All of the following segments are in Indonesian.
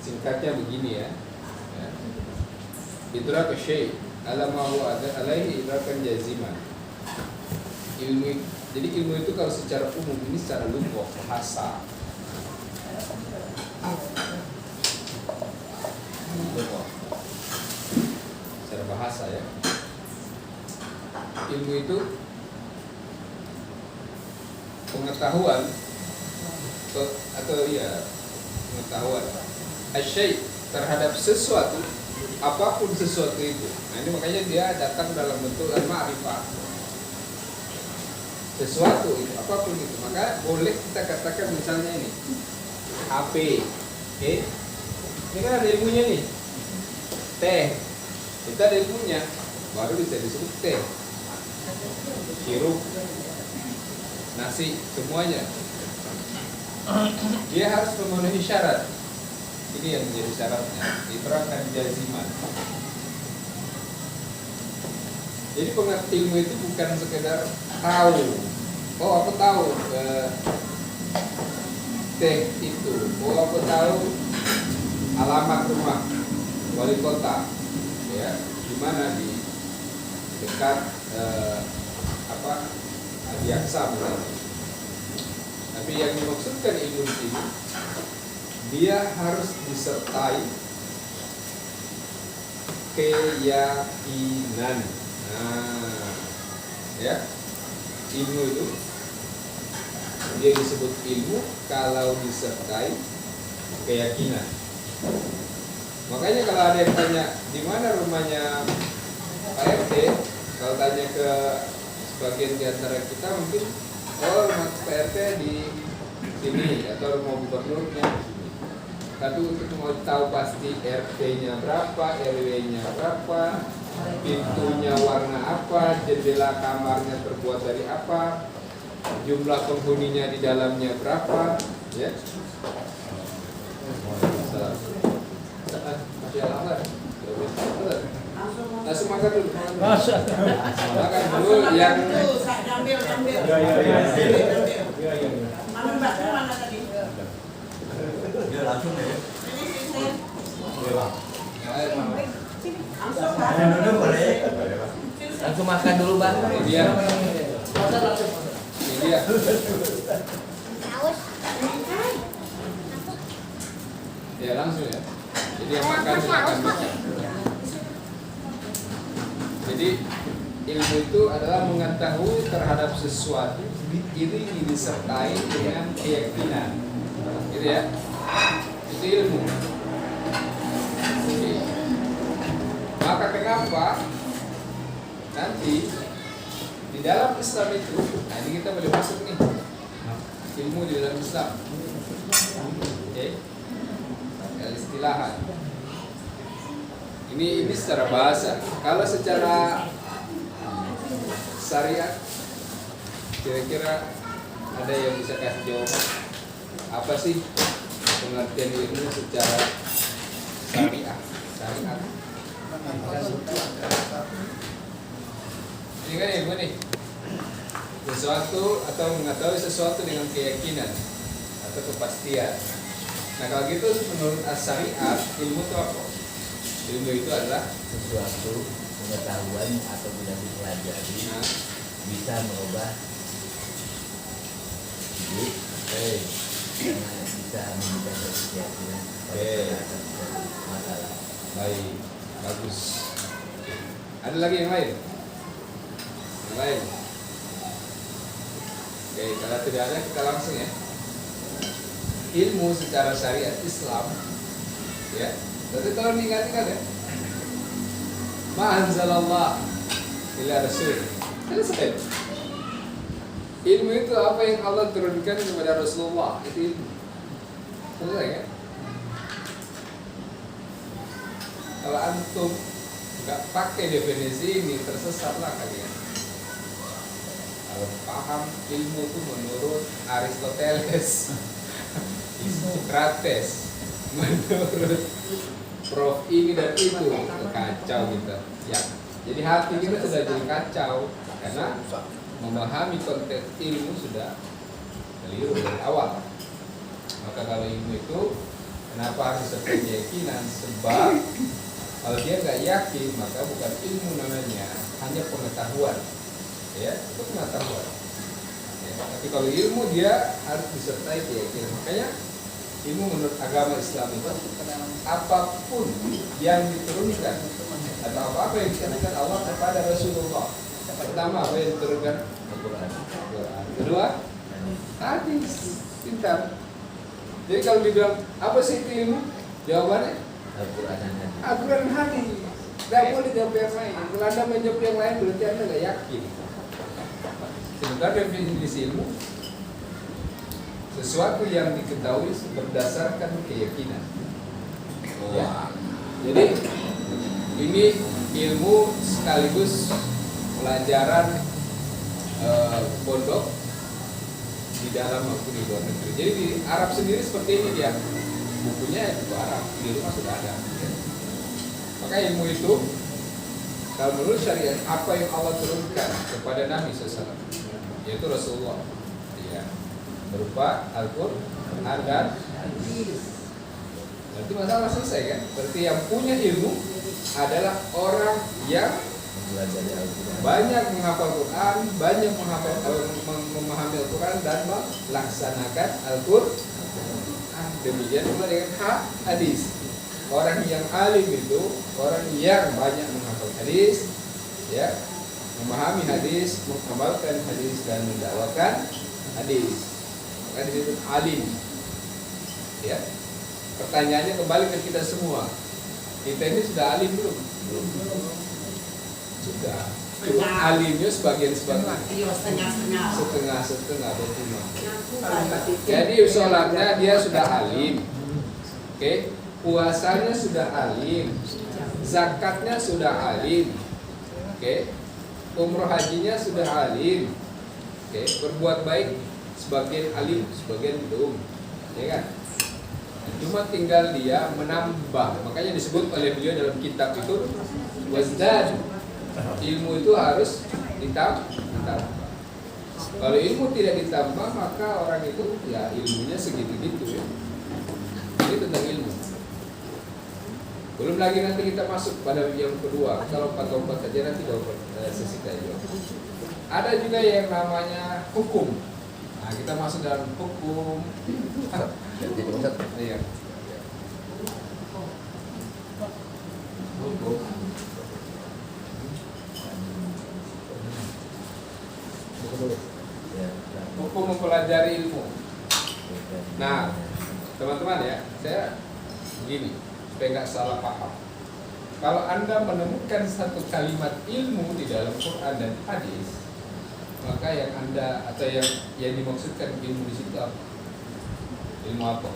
singkatnya begini ya. Idrak syai' ala ma huwa alaihi idrakan jaziman. Jadi ilmu itu kalau secara umum ini secara lughah bahasa. Secara bahasa ya. Ilmu itu pengetahuan atau ya pengetahuan asyai' terhadap sesuatu, apapun sesuatu itu. Nah ini makanya dia datang dalam bentuk al-ma'rifah. Sesuatu itu, apapun itu. Maka boleh kita katakan misalnya ini HP, oke? Ini kan ada ilmunya nih. Teh, kita ada ilmunya, baru bisa disebut teh. Sirup, nasi, semuanya. Dia harus memenuhi syarat. Ini yang menjadi syaratnya. Diterangkan jaziman. Jadi pengerti ilmu itu bukan sekedar tahu. Oh aku tahu teh itu. Oh aku tahu alamat rumah wali kota. Ya, di mana di dekat Adiaksa misalnya. Tapi yang dimaksudkan ilmu ini dia harus disertai keyakinan. Nah, ya, ilmu itu dia disebut ilmu kalau disertai keyakinan. Makanya kalau ada yang tanya di mana rumahnya Pak RT, kalau tanya ke sebagian di antara kita mungkin rumah Pak RT di sini atau rumah gubernurnya di sini. Tapi untuk mau tahu pasti RT-nya berapa, RW-nya berapa, pintunya warna apa, jendela kamarnya terbuat dari apa, jumlah penghuninya di dalamnya berapa, ya. Masya Allah. Langsung makan dulu. Makan dulu yang ambil. Mana tadi? Ya langsung ya. Langsung makan dulu bang. Ini dia. Ya langsung ya. Jadi yang makan. Jadi ilmu itu adalah mengetahui terhadap sesuatu diiringi disertai dengan keyakinan. Gitu ya. Itu ilmu. Oke. Maka kenapa nanti di dalam Islam itu, nah ini kita boleh masuk nih ilmu di dalam Islam. Oke. Istilahan. Ini secara bahasa. Kalau secara syariat, kira-kira ada yang bisa kasih jawaban? Apa sih pengertian ilmu secara syariat? Ini kan ilmu nih, sesuatu atau mengetahui sesuatu dengan keyakinan atau kepastian. Nah kalau gitu menurut as-syariat ilmu itu apa? Ilmu itu adalah Sesuatu pengetahuan atau bila dipelajari bisa merubah hidup, bisa memberikan keyakinan masalah. baik, bagus. Ada lagi yang lain? Yang lain? Oke, kalau tidak ada kita langsung ya. Ilmu secara syariat Islam, ya. Berarti tolong diingat-ingat ya. Ma anzalallah illa rasul. Selesai. Ilmu itu apa yang Allah turunkan kepada Rasulullah, itu ilmu. Selesai kan? Kalau antum nggak pakai definisi ini, tersesatlah kalian. Kalau paham ilmu itu menurut Aristoteles, Socrates, menurut Prof ini dan itu, kacau kita. Ya, jadi hati kita sudah jadi kacau karena memahami konteks ilmu sudah keliru dari awal. Maka kalau ilmu itu Kenapa harus disertai keyakinan? Sebab kalau dia nggak yakin maka bukan ilmu namanya, hanya pengetahuan. Ya, itu pengetahuan. Ya, tapi kalau ilmu dia harus disertai keyakinan. Makanya ilmu menurut agama Islam itu apapun yang diturunkan atau apa yang diturunkan Allah kepada Rasulullah. Pertama apa yang diturunkan? Al-Quran. Kedua, hadis. Pintar. Jadi kalau dibilang apa sih itu ilmu? Jawabannya Al-Quran dan hadis. Al-Quran dan hadis. Tidak boleh jawab yang lain. Kalau Anda menjawab yang lain berarti Anda nggak yakin. Sementara definisi ilmu sesuatu yang diketahui berdasarkan keyakinan. Ya. Jadi ini ilmu sekaligus pelajaran pondok di dalam maupun di luar negeri. Jadi di Arab sendiri seperti ini dia, bukunya itu Arab, di rumah sudah ada. Ya. Maka ilmu itu kalau menurut syariat apa yang Allah turunkan kepada Nabi SAW, yaitu Rasulullah, ya, berupa Al-Quran dan hadis. Berarti masalah selesai kan? Berarti yang punya ilmu adalah orang yang Belajar Al-Quran. banyak menghafal Quran, banyak memahami Al-Quran dan melaksanakan Al-Quran. Demikian pula dengan hadis. Orang yang alim itu orang yang banyak menghafal hadis, ya, memahami hadis, mengamalkan hadis dan mendakwakan hadis. Maka disebut alim. Ya. Pertanyaannya kembali ke kita semua. Kita ini sudah alim belum? Sudah. Cuma alimnya sebagian. Iya, setengah-setengah. Setengah betul. Jadi sholatnya dia sudah alim. Oke. Puasanya sudah alim. Zakatnya sudah alim. Oke. Umroh hajinya sudah alim. Oke. Berbuat baik sebagian alim, sebagian belum. Ya kan? Cuma tinggal dia menambah. Makanya disebut oleh beliau dalam kitab itu wazdad. Ilmu itu harus ditambah. Kalau ilmu tidak ditambah maka orang itu ya ilmunya segitu-gitu ya. Ini tentang ilmu. Belum lagi nanti kita masuk pada yang kedua. Kalau 4 saja nanti sesi kajian. Ada juga yang namanya hukum. Nah, kita masuk dalam hukum. Iya. Hukum. Hukum mempelajari ilmu. Nah, teman-teman ya, saya begini supaya nggak salah paham. Kalau Anda menemukan satu kalimat ilmu di dalam Quran dan hadis, maka yang Anda atau yang dimaksudkan ilmu di situ apa? Ilmu apa?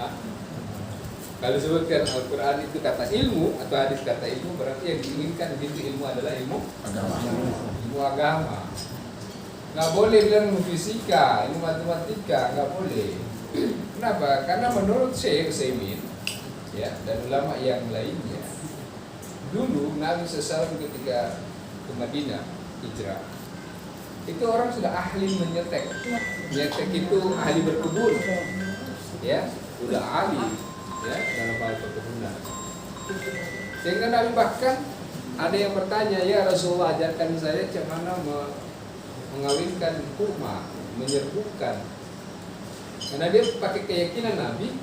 Hah? Kalau disebutkan Al-Quran itu kata ilmu atau hadis kata ilmu, berarti yang diinginkan di situ ilmu adalah ilmu agama. Nggak boleh bilang ilmu fisika, ilmu matematika, nggak boleh. Kenapa? Karena menurut Syekh Utsaimin ya, dan ulama yang lainnya, dulu Nabi SAW ketika ke Madinah hijrah, itu orang sudah ahli menyetek. Menyetek itu ahli berkebun, ya, sudah ahli ya dalam hal perkebunan. Sehingga Nabi bahkan ada yang bertanya, ya Rasulullah ajarkan saya bagaimana mengawinkan kurma, menyerbukan. Karena dia pakai keyakinan Nabi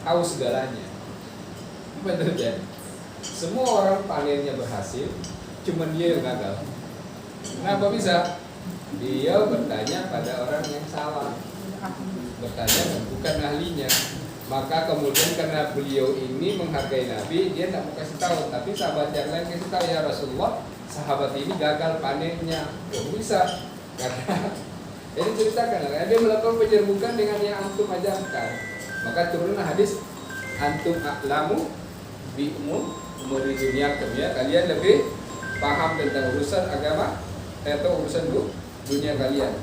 tahu segalanya. Apa yang terjadi? Semua orang panennya berhasil, cuma dia yang gagal. Kenapa bisa? Dia bertanya pada orang yang salah. Bertanya bukan ahlinya. Maka kemudian karena beliau ini menghargai Nabi, dia tidak mau kasih tahu, tapi sahabat yang lain kasih tahu, ya Rasulullah, sahabat ini gagal panennya. Kok bisa? Karena jadi ceritakan, dia melakukan penyerbukan dengan yang antum ajarkan. Maka turunlah hadis antum a'lamu bi umuri dunia ya. Kalian lebih paham tentang urusan agama atau urusan dunia kalian.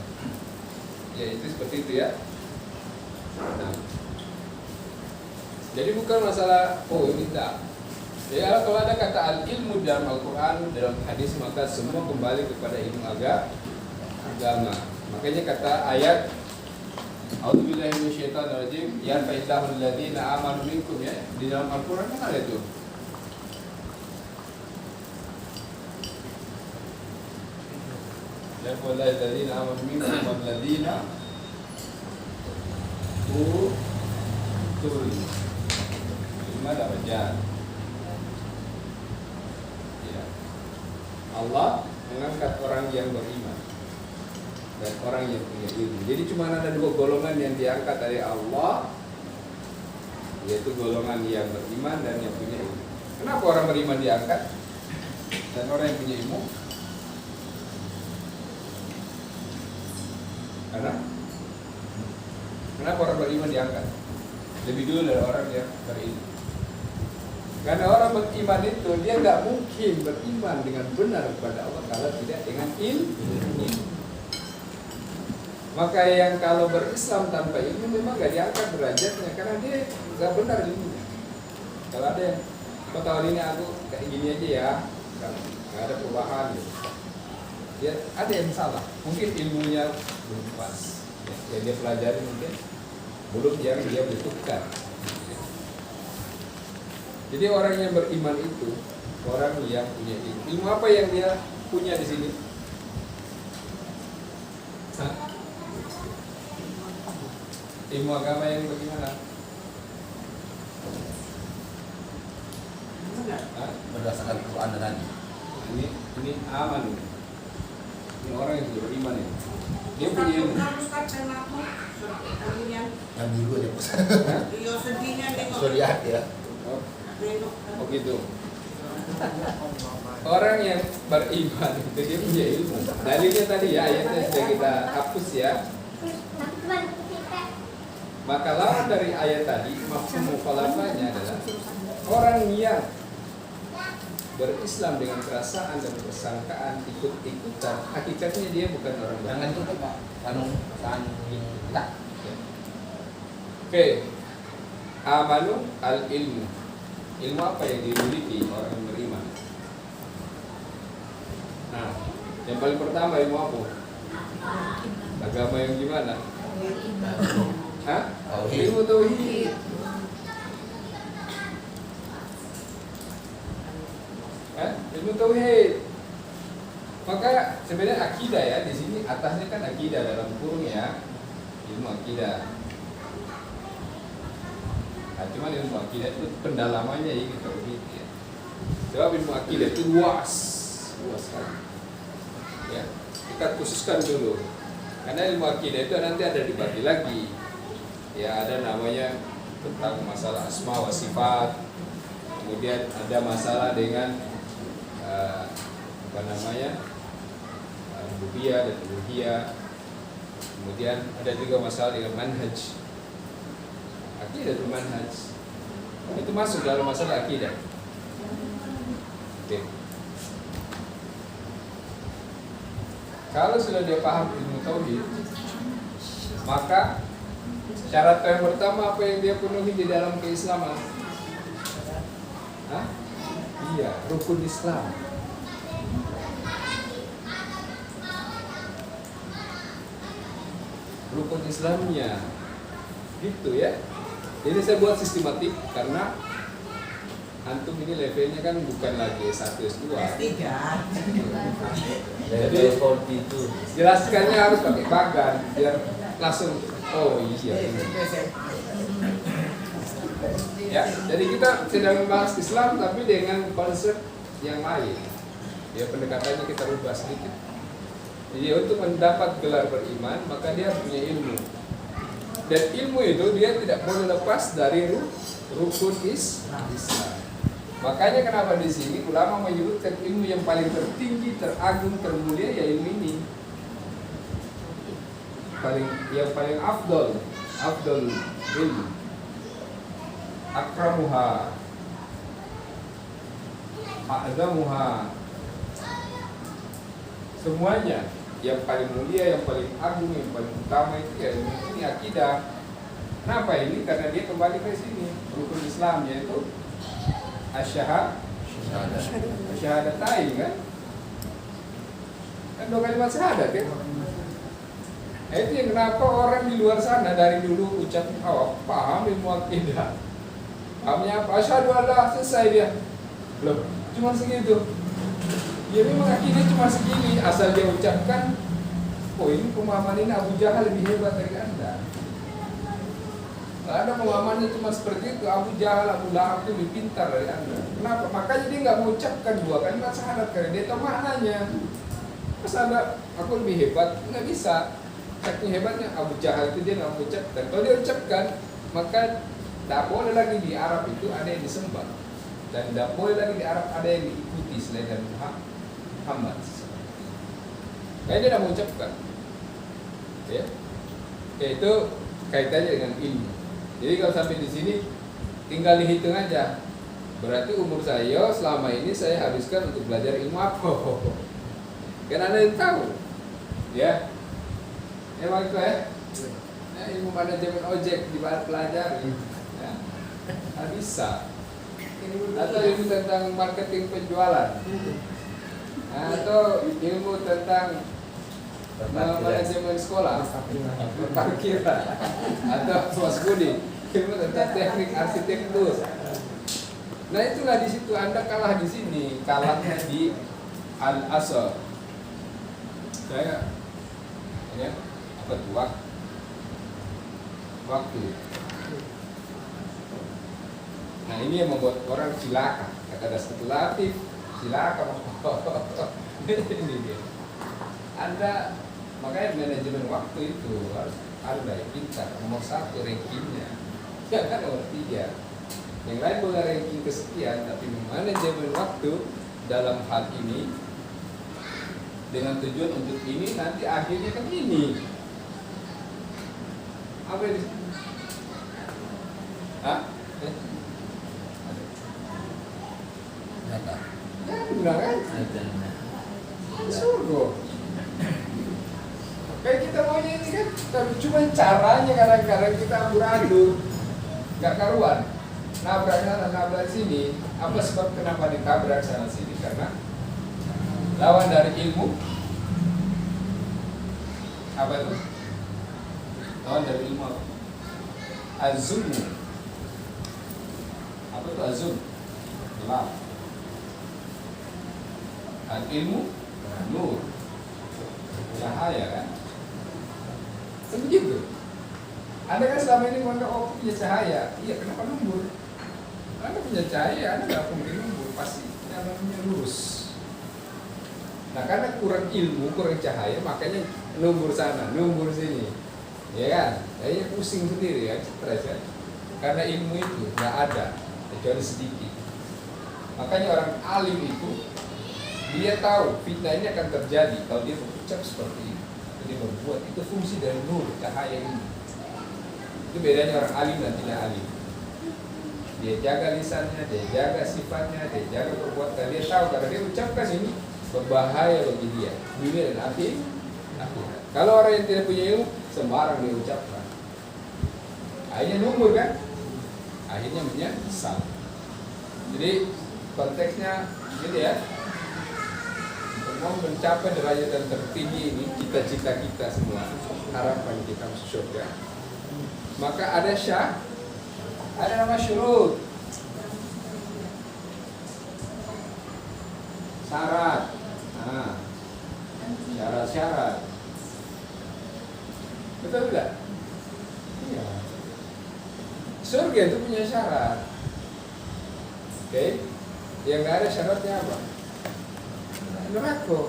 Ya itu seperti itu ya. Nah, jadi bukan masalah ini tak. Ya kalau ada kata al-ilmu dalam Al-Quran, dalam hadis, maka semua kembali kepada ilmu agama. Makanya kata ayat A'udzubillahi minasyaitonirrajim. Yarfa'illahu alladziina aamanu minkum, ya. Di dalam Al-Qur'an kan ada itu. Yarfa'illahu alladziina aamanu minkum walladziina utul ilma darajat. Ya. Allah mengangkat orang yang beriman dan orang yang punya ilmu. Jadi cuma ada dua golongan yang diangkat dari Allah, yaitu golongan yang beriman dan yang punya ilmu. Kenapa orang beriman diangkat dan orang yang punya ilmu? Kenapa orang beriman diangkat lebih dulu dari orang yang berilmu? Karena orang beriman itu dia nggak mungkin beriman dengan benar kepada Allah kalau tidak dengan ilmu. Maka yang kalau berislam tanpa ilmu memang gak diangkat derajatnya karena dia gak benar ilmunya. Kalau ada yang tahun ini aku kayak gini aja ya, gak ada perubahan gitu. Ya ada yang salah, mungkin ilmunya belum pas. Yang dia pelajari mungkin belum yang dia butuhkan. Jadi orang yang beriman itu orang yang punya ilmu. Ilmu apa yang dia punya di sini? Hah? Ilmu agama yang bagaimana? Berdasarkan Quran dan hadis. Ini aman. Ini orang yang sudah beriman ini. Dia punya ilmu. Yang dulu aja Ustaz. Iya sedihnya tengok. Sudah lihat ya. Oh gitu. Orang yang beriman itu dia punya ilmu. Dalilnya tadi ya, ayatnya sudah kita hapus ya. Maka lawan dari ayat tadi, mafhum mukhalafahnya adalah orang yang berislam dengan perasaan dan persangkaan ikut-ikutan, hakikatnya dia bukan orang beriman. Jangan tutup Pak. Kan kita. Oke. Amanu al-ilmu. Ilmu apa yang dimiliki orang yang beriman? Nah, yang paling pertama ilmu apa? Agama yang gimana? Hah? Ilmu tauhid. Ilmu tauhid. Maka sebenarnya akidah ya di sini atasnya kan akidah dalam kurung ya. Ilmu akidah. Nah, cuma ilmu akidah itu pendalamannya ini tauhid ya. Sebab ilmu akidah itu luas sekali. Ya, kita khususkan dulu. Karena ilmu akidah itu nanti ada dibagi lagi. Ya, ada namanya tentang masalah asma wa sifat. Kemudian ada masalah dengan rububiyah dan uluhiyah. Kemudian ada juga masalah dengan manhaj. Akidah itu manhaj. Itu masuk dalam masalah akidah. Oke. Kalau sudah dia paham ilmu tauhid, maka syarat yang pertama apa yang dia penuhi di dalam keislaman? Hah? Iya, rukun Islam. Rukun Islamnya, gitu ya. Jadi saya buat sistematik karena antum ini levelnya kan bukan lagi S1 S2. Jadi itu jelaskannya harus pakai bagan biar langsung oh iya. Ya, jadi kita sedang membahas Islam tapi dengan konsep yang lain. Ya pendekatannya kita rubah sedikit. Jadi untuk mendapat gelar beriman maka dia punya ilmu. Dan ilmu itu dia tidak boleh lepas dari rukun Islam. Makanya kenapa di sini ulama menyebutkan ilmu yang paling tertinggi, teragung, termulia ya ilmu ini. Yang paling afdol ilmu. Akramuha, a'zamuha. Semuanya yang paling mulia, yang paling agung, yang paling utama itu ya ini akidah. Kenapa ini? Karena dia kembali ke sini rukun Islam yaitu asyhadatain kan? Kan dua kalimat syahadat kan? Itu yang kenapa orang di luar sana dari dulu ucap awak paham ilmu akidah. Pahamnya apa? Asyhadu an la selesai dia. Belum, cuma segitu. Dia memang akidah cuma segini, asal dia ucapkan, oh ini pemahaman ini Abu Jahal lebih hebat dari Anda. Kalau ada pemahamannya cuma seperti itu, Abu Jahal, Abu Lahab itu lebih pintar dari Anda. Kenapa? Makanya dia nggak mengucapkan dua kalimat syahadat karena dia tahu maknanya. Pas ada aku lebih hebat, nggak bisa. Saking hebatnya Abu Jahal itu dia nggak mengucapkan. Kalau dia ucapkan, maka tidak boleh lagi di Arab itu ada yang disembah, dan tidak boleh lagi di Arab ada yang diikuti selain dari Muhammad. Kayak dia tidak mengucapkan. Ya, itu kaitannya dengan ilmu. Jadi kalau sampai di sini tinggal dihitung aja. Berarti umur saya selama ini saya habiskan untuk belajar ilmu apa? Kan Anda yang tahu. Ya. Emang itu ya. Nah, ilmu manajemen ojek di pelajari. Ya. Nggak bisa. Atau ilmu tentang marketing penjualan. Atau ilmu tentang manajemen sekolah, parkiran, atau Mas Budi, ilmu tentang teknik arsitektur. Nah itulah di situ Anda kalah di sini, kalahnya di al-asal. Saya, ya, apa tuh waktu. Nah ini yang membuat orang cilaka. Kata Dasatul Latif, cilaka. Ini dia. Anda makanya manajemen waktu itu harus Anda yang pintar. Nomor 1 rankingnya, jangan nomor 3. Yang lain boleh ranking kesekian, tapi manajemen waktu dalam hal ini dengan tujuan untuk ini nanti akhirnya kan ini. Apa ini? Hah? Nyata. Ya benar kan? Surga. Kayak kita maunya ini kan, tapi cuma caranya kadang-kadang kita amburadul, nggak karuan. Nabrak sana, nabrak sini. Apa sebab kenapa ditabrak sana sini? Karena lawan dari ilmu apa itu? Lawan dari ilmu apa? Azummu. Apa itu azum? Gelap. Al ilmu nur, cahaya kan? Begitu. Anda kan selama ini menganggap oh punya cahaya, iya kenapa lembur? Anda punya cahaya, Anda nggak mungkin lembur, pasti namanya lurus. Nah karena kurang ilmu, kurang cahaya, makanya lembur sana, lembur sini, ya kan? Kayaknya pusing sendiri ya, stres ya. Karena ilmu itu nggak ada, kecuali sedikit. Makanya orang alim itu dia tahu fitnah ini akan terjadi kalau dia berucap seperti itu. Dia berbuat, itu fungsi dari nur, cahaya ini. Itu bedanya orang alim dan tidak alim. Dia jaga lisannya, dia jaga sifatnya, dia jaga perbuatan. Dia tahu karena dia ucapkan ini berbahaya bagi dia, dunia dan akhirat. Kalau orang yang tidak punya ilmu, sembarang dia ucapkan. Akhirnya numur kan? Akhirnya menyesal. Jadi konteksnya gitu ya. Mau mencapai derajat yang tertinggi ini, cita-cita kita semua, harapan kita masuk surga. Maka ada ada nama syurut, syarat, syarat-syarat. Betul tidak? Iya. Surga itu punya syarat. Oke, yang nggak ada syaratnya apa? Neraka.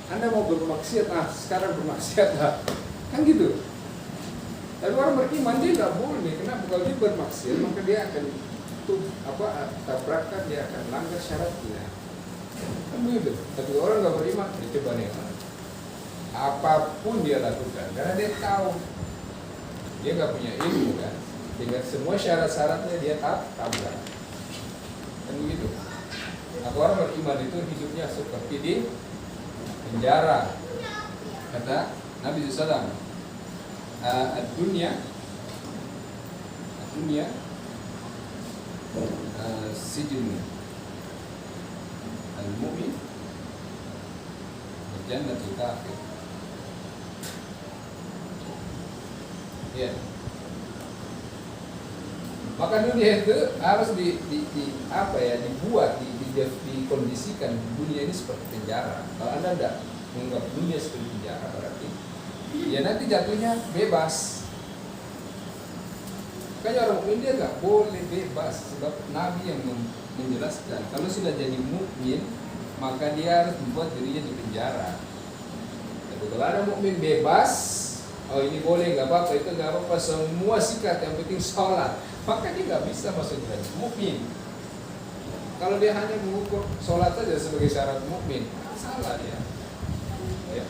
Anda mau bermaksiat, sekarang bermaksiat lah, kan gitu. Tapi orang beriman dia nggak boleh. Kenapa? Kalau dia bermaksiat maka dia akan tabrakan, dia akan langgar syaratnya. Kan begitu. Tapi orang nggak beriman, dia coba nih, apapun dia lakukan, karena dia tahu dia nggak punya ilmu kan, dengan semua syarat-syaratnya dia tabrak. Kan begitu. Atau orang beriman itu hidupnya seperti di penjara. Kata Nabi SAW, dunia sijnu al-mu'min, jannatu kafir. Ya. Maka dunia itu harus dibuat, dikondisikan dunia ini seperti penjara. Kalau Anda tidak menganggap dunia seperti penjara, berarti ya nanti jatuhnya bebas. Makanya orang mukmin dia nggak boleh bebas, sebab Nabi yang menjelaskan kalau sudah jadi mukmin maka dia harus membuat dirinya di penjara. Jadi kalau ada mukmin bebas, oh ini boleh, nggak apa-apa, itu nggak apa-apa, semua sikat, yang penting sholat, maka dia nggak bisa masuk jadi mukmin. Kalau dia hanya mengukur sholat saja sebagai syarat mukmin, salah dia. Ya.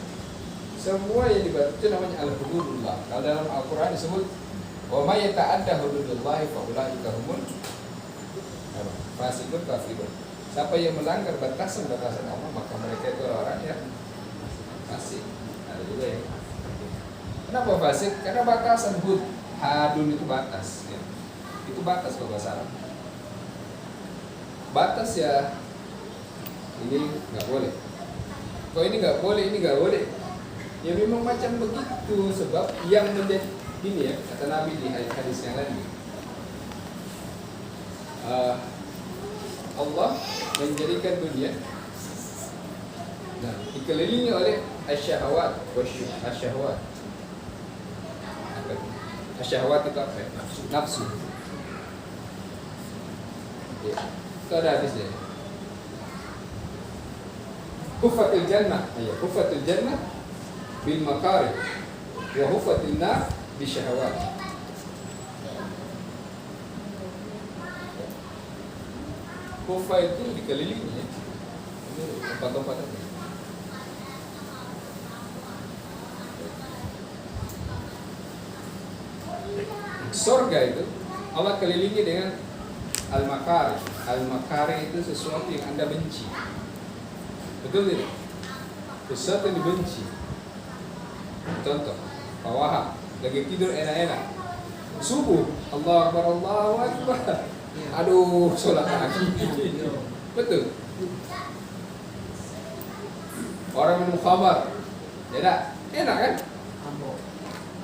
Semua yang dibaca itu namanya al-hududullah. Kalau dalam Al-Quran disebut wa may yata'adda hududallahi fa ulaika humul fasiqun kafirun. Siapa yang melanggar batasan-batasan Allah, maka mereka itu orang yang fasik. Ada juga yang kenapa fasik? Karena batasan hadun itu batas, ya. Itu batas kalau bahasa Arab. Batas ya, ini nggak boleh. Kok ini nggak boleh, ini nggak boleh. Ya memang macam begitu, sebab yang menjadi ini ya, kata Nabi di hadis yang lain. Allah menjadikan dunia dikelilingi oleh asyahwat. Asyahwat itu apa ya? Nafsu. Ya. Itu ada hadisnya. Hufatul jannah, hufatul jannah bil makarih wa hufatul nar bisyahwat. Kufa itu dikelilingi ya. Ini tempat-tempat apa? Surga itu Allah kelilingi dengan al-makari. Al-makari itu sesuatu yang Anda benci. Betul tidak? Sesuatu yang dibenci. Contoh, Pak Wahab lagi tidur enak-enak. Subuh, Allahu Akbar, Allahu Akbar. Aduh, sholat lagi. Betul. Orang minum khamar, enak kan?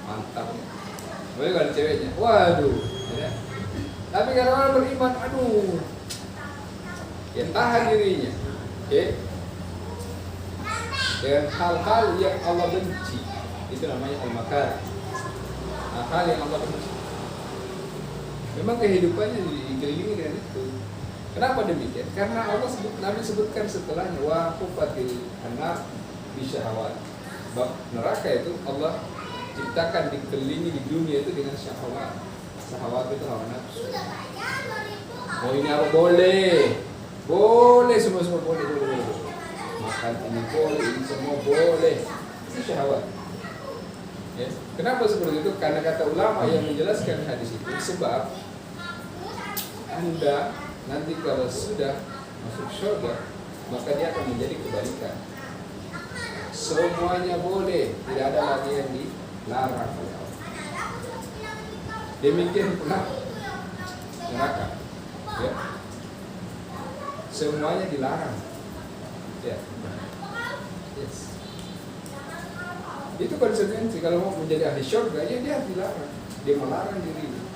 Mantap. Boleh kalau ceweknya, waduh. Tapi kalau orang beriman, aduh, ya tahan dirinya. Oke? Dengan hal-hal yang Allah benci, itu namanya al-makar. Hal yang Allah benci. Memang kehidupannya dikelilingi dengan itu. Kenapa demikian? Karena Nabi sebutkan setelahnya wa hufatil anar bisyahawat. Bab neraka itu Allah ciptakan dikelilingi di dunia itu dengan syahwat. Syahwat itu hawa nafsu. Oh ini apa boleh? Boleh semua boleh. Makan ini boleh, ini semua boleh. Itu syahwat. Ya. Kenapa seperti itu? Karena kata ulama yang menjelaskan hadis itu, sebab Anda nanti kalau sudah masuk surga, maka dia akan menjadi kebalikan. Semuanya boleh, tidak ada lagi yang dilarang oleh Allah. Demikian pula neraka. Ya. Semuanya dilarang. Ya. Yes. Itu konsekuensi kalau mau menjadi ahli surga, ya dia harus dilarang. Dia melarang dirinya.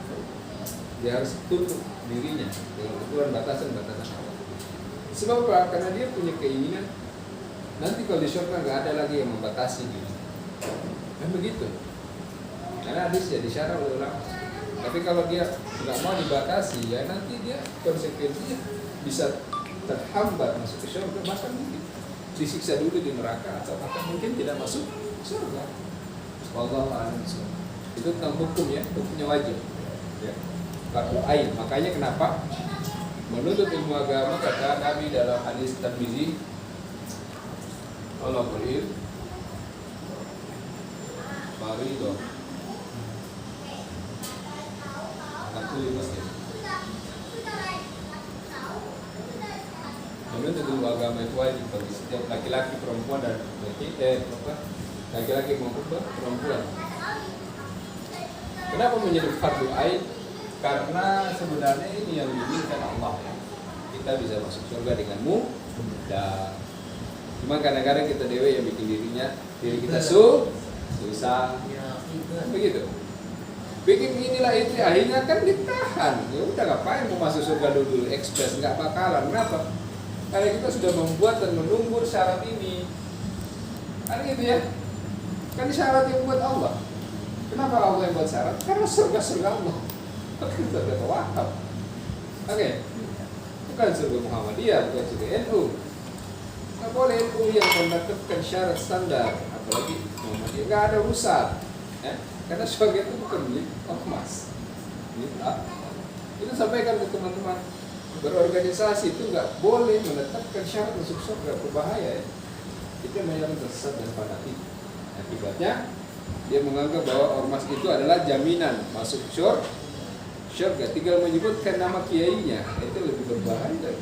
Dia harus tutup dirinya dengan ukuran batasan-batasan Allah. Sebab apa? Karena dia punya keinginan nanti kalau di surga nggak ada lagi yang membatasi diri. Kan begitu. Karena hadis ya disyarah oleh ulama. Tapi kalau dia nggak mau dibatasi, ya nanti dia konsekuensinya bisa terhambat masuk ke surga, bahkan mungkin disiksa dulu di neraka atau bahkan mungkin tidak masuk surga. Wallahu a'lam. Itu tentang hukum ya, hukumnya wajib. Ya. Fardu ain. Makanya kenapa menurut ilmu agama kata Nabi dalam hadis Tirmizi, Allah beri farido. Aku masjid. Menurut ilmu agama itu wajib bagi setiap laki-laki, perempuan dan laki-laki maupun perempuan. Kenapa menjadi fardu ain? Karena sebenarnya ini yang diinginkan Allah. Kita bisa masuk surga dengan mudah. Cuma kadang-kadang kita dewe yang bikin diri kita susah. Begitu. bikin inilah itu, akhirnya kan ditahan. Ya udah ngapain mau masuk surga dulu ekspres, nggak bakalan. Kenapa? Karena kita sudah membuat dan menunggu syarat ini. Kan gitu ya. Kan syarat yang buat Allah. Kenapa Allah yang buat syarat? Karena surga Allah. Bukan surga Wahab. Oke. Bukan surga Muhammadiyah, bukan surga NU. Nggak boleh NU yang menetapkan syarat standar, apalagi Muhammadiyah. Nggak ada urusan. Ya? Karena surga itu bukan milik ormas. Itu sampaikan ke teman-teman. Berorganisasi itu nggak boleh menetapkan syarat masuk surga, berbahaya ya. Itu yang tersesat dan fanatik. Akibatnya dia menganggap bahwa ormas itu adalah jaminan masuk surga. Tinggal menyebutkan nama kiainya itu lebih berbahaya.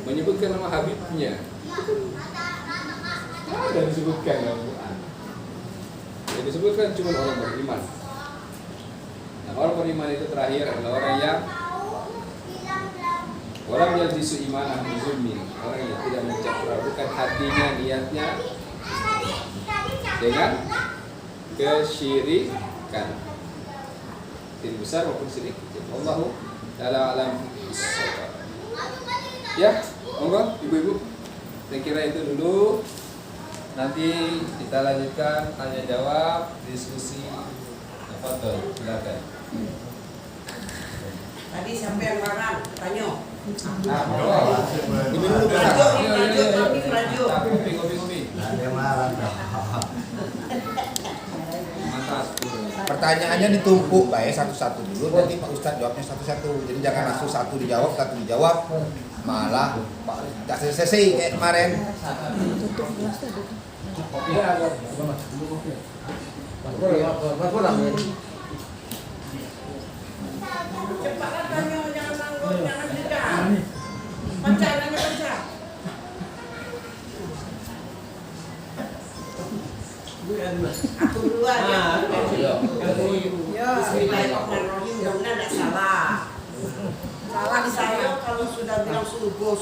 Menyebutkan nama Habibnya ada disebutkan dalam Quran. Yang disebutkan cuma orang beriman. Nah, orang beriman itu terakhir adalah orang yang disu imanah bizulmi, orang yang tidak mencampurkan hatinya, niatnya dengan kesyirikan, syirik besar maupun syirik. Allahu ta'ala alam bissawab. Ya, monggo ibu-ibu. Saya kira itu dulu. Nanti kita lanjutkan tanya jawab, diskusi. Tafadhol, silakan. Tadi siapa yang larang? Tanya. Nah, ini dulu Raju. kopi. Ada yang larang. Mantap. Pertanyaannya ditumpuk, baik satu-satu dulu. Nanti Pak Ustadz jawabnya satu-satu. Jadi jangan langsung satu dijawab, malah Pak tak selesai kayak kemarin. Cepatlah tanya, jangan nanggut, jangan jeda. Baca. Aku duluan ya. Bismillahirrahmanirrahim. Mudah-mudahan tidak salah. Salah saya kalau sudah bilang sugo.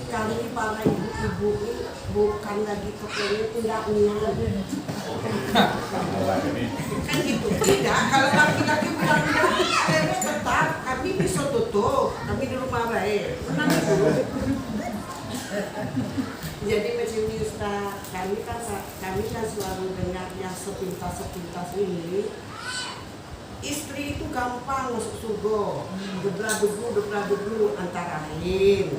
Kali ini para ibu-ibu ini bukan lagi kepengen undang-undang. Kan gitu. Tidak, kalau laki-laki bilang tetap kami bisa tutup. Kami di rumah baik. Menang itu. Jadi macam ini Ustaz, kami kan selalu dengar yang sepintas ini. Istri itu gampang masuk surga, debla-debu antara lain.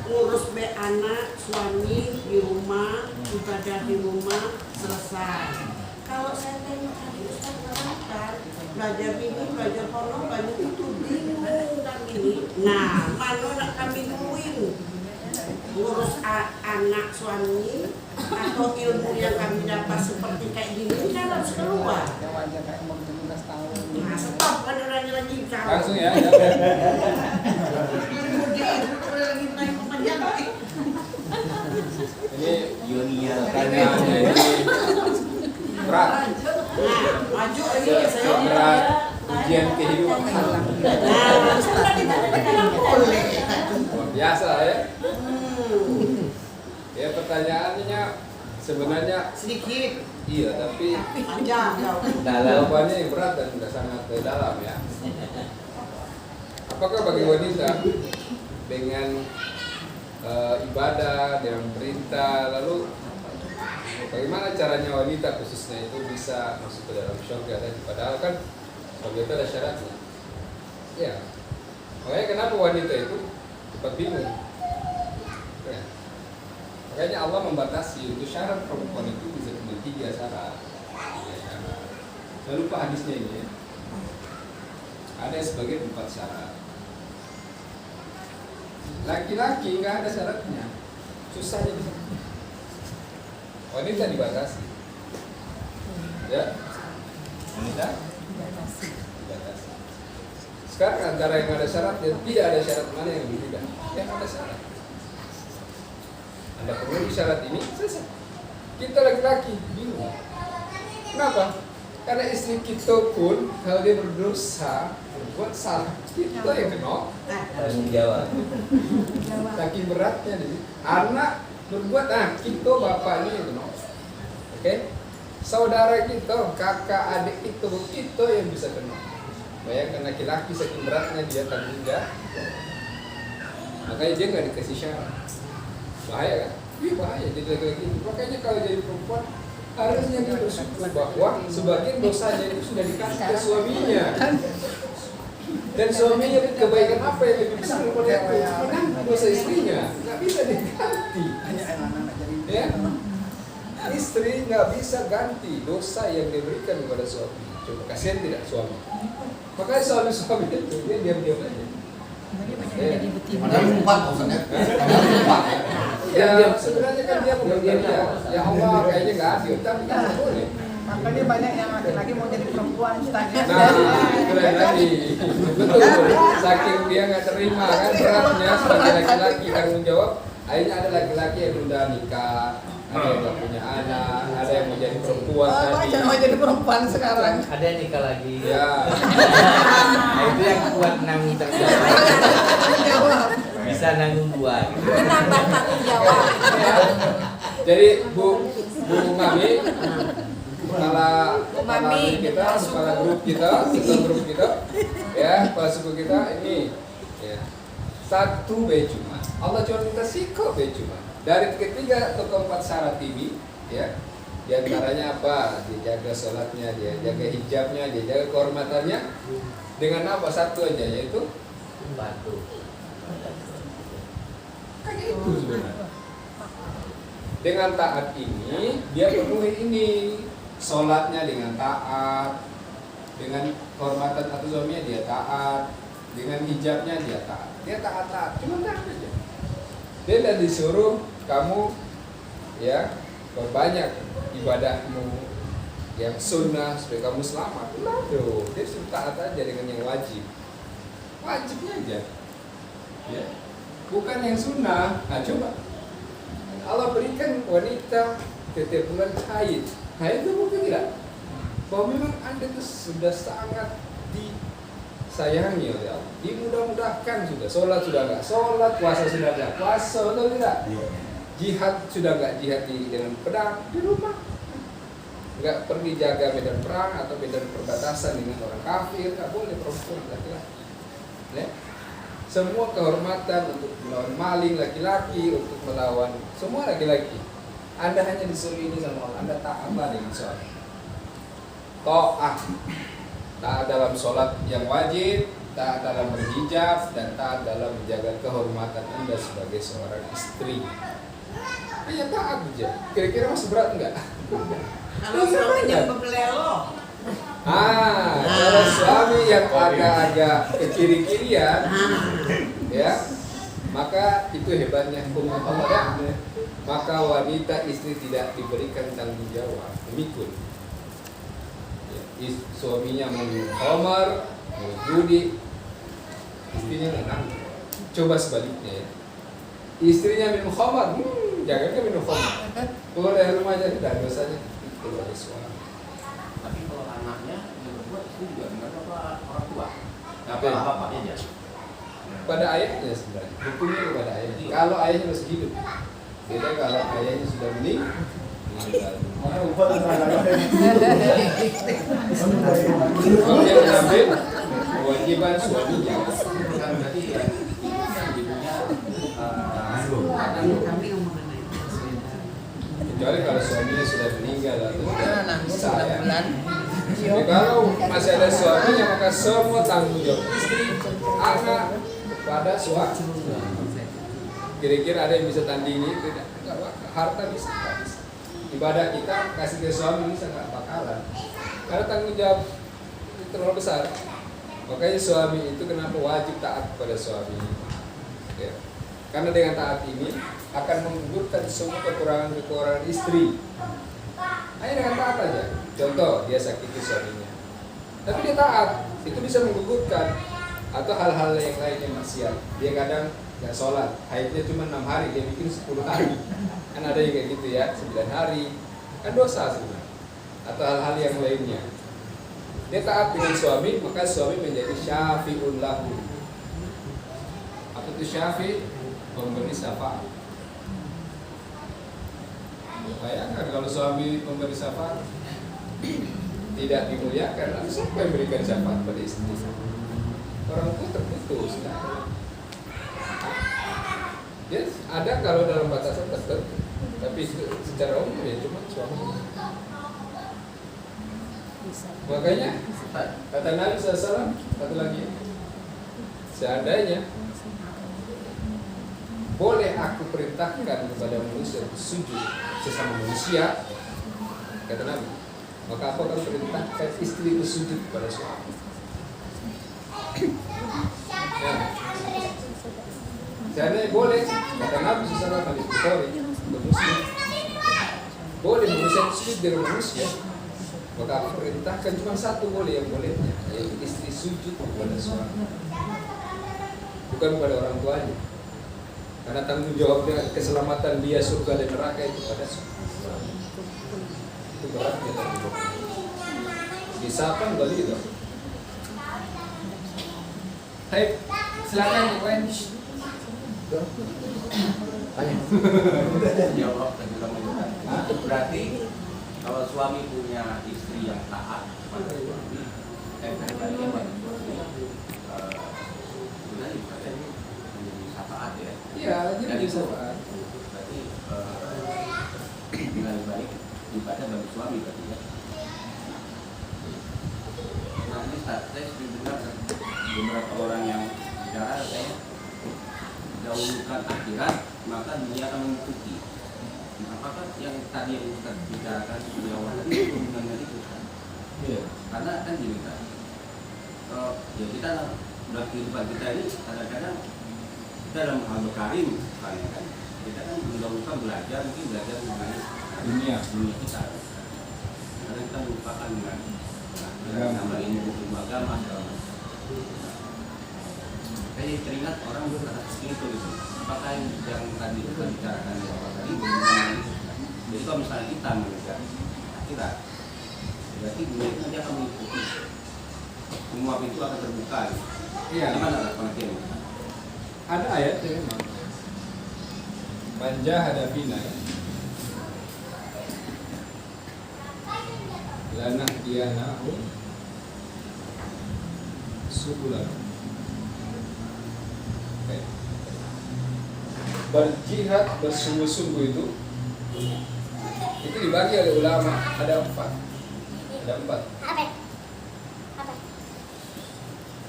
Ngurus anak, suami di rumah, ibadah di rumah, selesai. Kalau saya tanya tadi Ustaz mengatakan belajar ini, belajar porno, banyak itu bingung dan ini. Nah, mana nak kami duluin? Ngurus anak suami atau ilmu yang kami dapat seperti kayak gini kan harus keluar. Nah, stop kan orangnya lagi kau. Langsung ya. Ini Yonia pertanyaannya ini berat. Nah, maju ini saya. Berat ujian kehidupan. Boleh. Luar biasa ya. Ya pertanyaannya sebenarnya Sedikit. iya tapi Panjang. jawabannya yang berat dan sudah sangat dalam ya. Apakah bagi wanita dengan ibadah, dengan perintah, lalu bagaimana caranya wanita khususnya itu bisa masuk ke dalam surga tadi? Padahal kan surga itu ada syaratnya. Ya, makanya kenapa wanita itu cepat bingung? Ya. Makanya Allah membatasi untuk syarat perempuan itu bisa cuma 3 syarat. Saya lupa hadisnya ini ya. Ada sebagai 4 syarat. Laki-laki nggak ada syaratnya, susah jadi. Wanita dibatasi, ya. Wanita dibatasi. Sekarang antara yang ada syarat dan tidak ada syarat mana yang lebih mudah? Yang ada syarat. Anda penuhi syarat ini, selesai. Kita laki-laki bingung. Kenapa? Karena istri kita pun kalau dia berdosa, berbuat salah, kita yang kena tanggung jawab. saking beratnya nih. Anak berbuat, kita bapaknya yang kena. Oke? saudara kita, kakak, adik kita yang bisa kena. Bayangkan laki-laki saking beratnya dia tanggung jawab, makanya dia nggak dikasih syarat. Bahaya kan? Iya bahaya jadi laki-laki. Makanya kalau jadi perempuan harusnya dia bersyukur bahwa sebagian dosanya itu sudah dikasih ke suaminya. Dan suaminya kebaikan apa yang lebih besar daripada itu? Menanggung dosa istrinya, nggak bisa diganti. Ya, istri nggak bisa ganti dosa yang diberikan kepada suami. Coba kasihan tidak suami? Makanya suami itu dia diam-diam aja. Padahal empat maksudnya. Ya sebenarnya kan dia bukan ya Allah kayaknya nggak adil, tapi kan nggak boleh. Makanya banyak yang laki-laki mau jadi perempuan tanya. Nah, keren lagi. Betul. Saking dia nggak terima kan beratnya sebagai laki-laki tanggung jawab. Akhirnya ada laki-laki yang udah nikah, ada yang nggak punya anak, ada yang mau jadi perempuan tadi. Jangan mau jadi perempuan sekarang. Ada yang nikah lagi. Ya. Nah, itu yang kuat nanggung tanggung jawab. Bisa nanggung dua. Gitu. Menambah tanggung jawab. Jadi Bu Mami, kepala kita, kepala grup kita, ya, kepala suku kita ini, ya, satu cuma. Allah cuma minta siko cuma. Dari ketiga atau keempat syarat ini, ya, diantaranya apa? Dia jaga sholatnya, dia jaga hijabnya, dia jaga kehormatannya. Dengan apa? Satu aja, yaitu Batu. kan itu sebenarnya. Dengan taat ini, dia penuhi ini. Sholatnya dengan taat, dengan kehormatan atau suaminya dia taat, dengan hijabnya dia taat. Dia taat, cuma taat aja. Dia tidak disuruh kamu ya perbanyak ibadahmu yang sunnah supaya kamu selamat. Aduh, dia suruh taat aja dengan yang wajib. Wajibnya aja. Ya. Bukan yang sunnah. Nah, coba Allah berikan wanita setiap bulan haid. Haid itu mungkin tidak. Bahwa memang Anda itu sudah sangat disayangi oleh Allah. Dimudah-mudahkan sudah. Sholat sudah enggak sholat, puasa sudah enggak puasa, betul tidak? Jihad sudah enggak jihad dengan pedang di rumah. Enggak pergi jaga medan perang atau medan perbatasan dengan orang kafir, enggak boleh perempuan laki-laki. Ya? Semua kehormatan untuk melawan maling laki-laki, untuk melawan semua laki-laki. Anda hanya disuruh ini sama Allah. Anda taatlah dengan suami. Taat dalam sholat yang wajib, taat dalam berhijab, dan taat dalam menjaga kehormatan Anda sebagai seorang istri. Hanya taat aja. Kira-kira masih berat enggak? Kalau suaminya bebelelo. Kalau suami yang agak-agak ke kiri-kirian, ya, maka itu hebatnya hukum Allah. Maka wanita istri tidak diberikan tanggung jawab, memikul. Ya, suaminya mau minum khamar, mau judi, istrinya nggak nanggung. Coba sebaliknya ya, istrinya minum khamar, jangan kan minum khamar. Keluar dari rumah aja tidak dosanya, itu keluar dari suami. Tapi kalau anaknya yang berbuat itu juga benar apa orang tua? Apa? Bapaknya aja. Pada ayahnya sebenarnya, hukumnya kepada ayahnya. Kalau ayahnya masih hidup, beda kalau ayahnya sudah meninggal. Kalau dia mengambil kewajiban suaminya. Bukan berarti ya ibunya Kami omongan itu. Kecuali kalau suaminya sudah meninggal atau tidak bisa ya. Iya. Jadi kalau masih ada suaminya maka semua tanggung jawab istri, anak kepada suami. Kira-kira ada yang bisa tandingi? Tidak. Harta bisa. Ibadah kita kasih ke suami bisa nggak bakalan. Karena tanggung jawab itu terlalu besar. Makanya suami itu kenapa wajib taat kepada suami. Ya. Karena dengan taat ini akan menggugurkan semua kekurangan istri. Hanya dengan taat aja. Contoh, dia sakiti suaminya. Tapi dia taat, itu bisa menggugurkan. Atau hal-hal yang lainnya maksiat. Dia kadang nggak sholat, haidnya cuma 6 hari, dia bikin 10 hari. Kan ada yang kayak gitu ya, 9 hari. Kan dosa sebenarnya. Atau hal-hal yang lainnya. Dia taat dengan suami, maka suami menjadi syafi'un lahu. Apa itu syafi'? Memberi syafaat. Bayangkan kalau suami memberi syafaat, tidak dimuliakan, lalu siapa yang berikan syafaat pada istri? Orang tua terputus. Ya, ada kalau dalam batasan tertentu, tapi secara umum ya cuma suami. Makanya kata Nabi SAW, satu lagi, seandainya boleh aku perintahkan kepada manusia sujud sesama manusia, kata Nabi, maka aku akan perintahkan istri itu sujud kepada suami. Ya. Seandainya boleh, kata Nabi SAW hadis Bukhari, Muslim, boleh manusia sujud dari manusia, maka aku perintahkan cuma satu boleh yang bolehnya, yaitu istri sujud kepada suami, bukan kepada orang tuanya. Karena tanggung jawabnya keselamatan dia surga dan neraka itu pada suami. Itu beratnya tanggung jawab. Disahkan kali itu. Hai, silakan Iwan. Jawab tadi kamu. Berarti kalau suami punya istri yang taat kepada suami, baiknya pada suami, sebenarnya juga menjadi syafaat ya. Iya, jadi syafaat. Berarti lebih baik ibadah bagi suami berarti ya. Nah ini saya dengar beberapa orang yang bicara katanya dahulukan akhirat maka dunia akan mengikuti. Nah, apakah yang tadi yang kita bicarakan di awal tadi itu hubungannya itu kan? Iya. Karena kan gini kan, kalau ya kita dalam kehidupan kita ini kadang-kadang kita dalam hal berkarir misalnya kan, kita kan mendahulukan belajar mungkin belajar mengenai dunia kita. Karena kita melupakan dengan nama ilmu agama segala macam. Saya teringat orang berkata seperti itu gitu. Apakah yang tadi kita bicarakan di awal tadi? Jadi kalau misalnya kita mengejar akhirat, berarti dunia itu nanti akan mengikuti. Semua pintu akan terbuka. Gitu. Iya. Gimana pengertiannya? Ada ayatnya memang. Manja hadapina ya. Lanah dianahu subulan. Okay. Berjihad bersungguh-sungguh itu dibagi oleh ulama ada empat.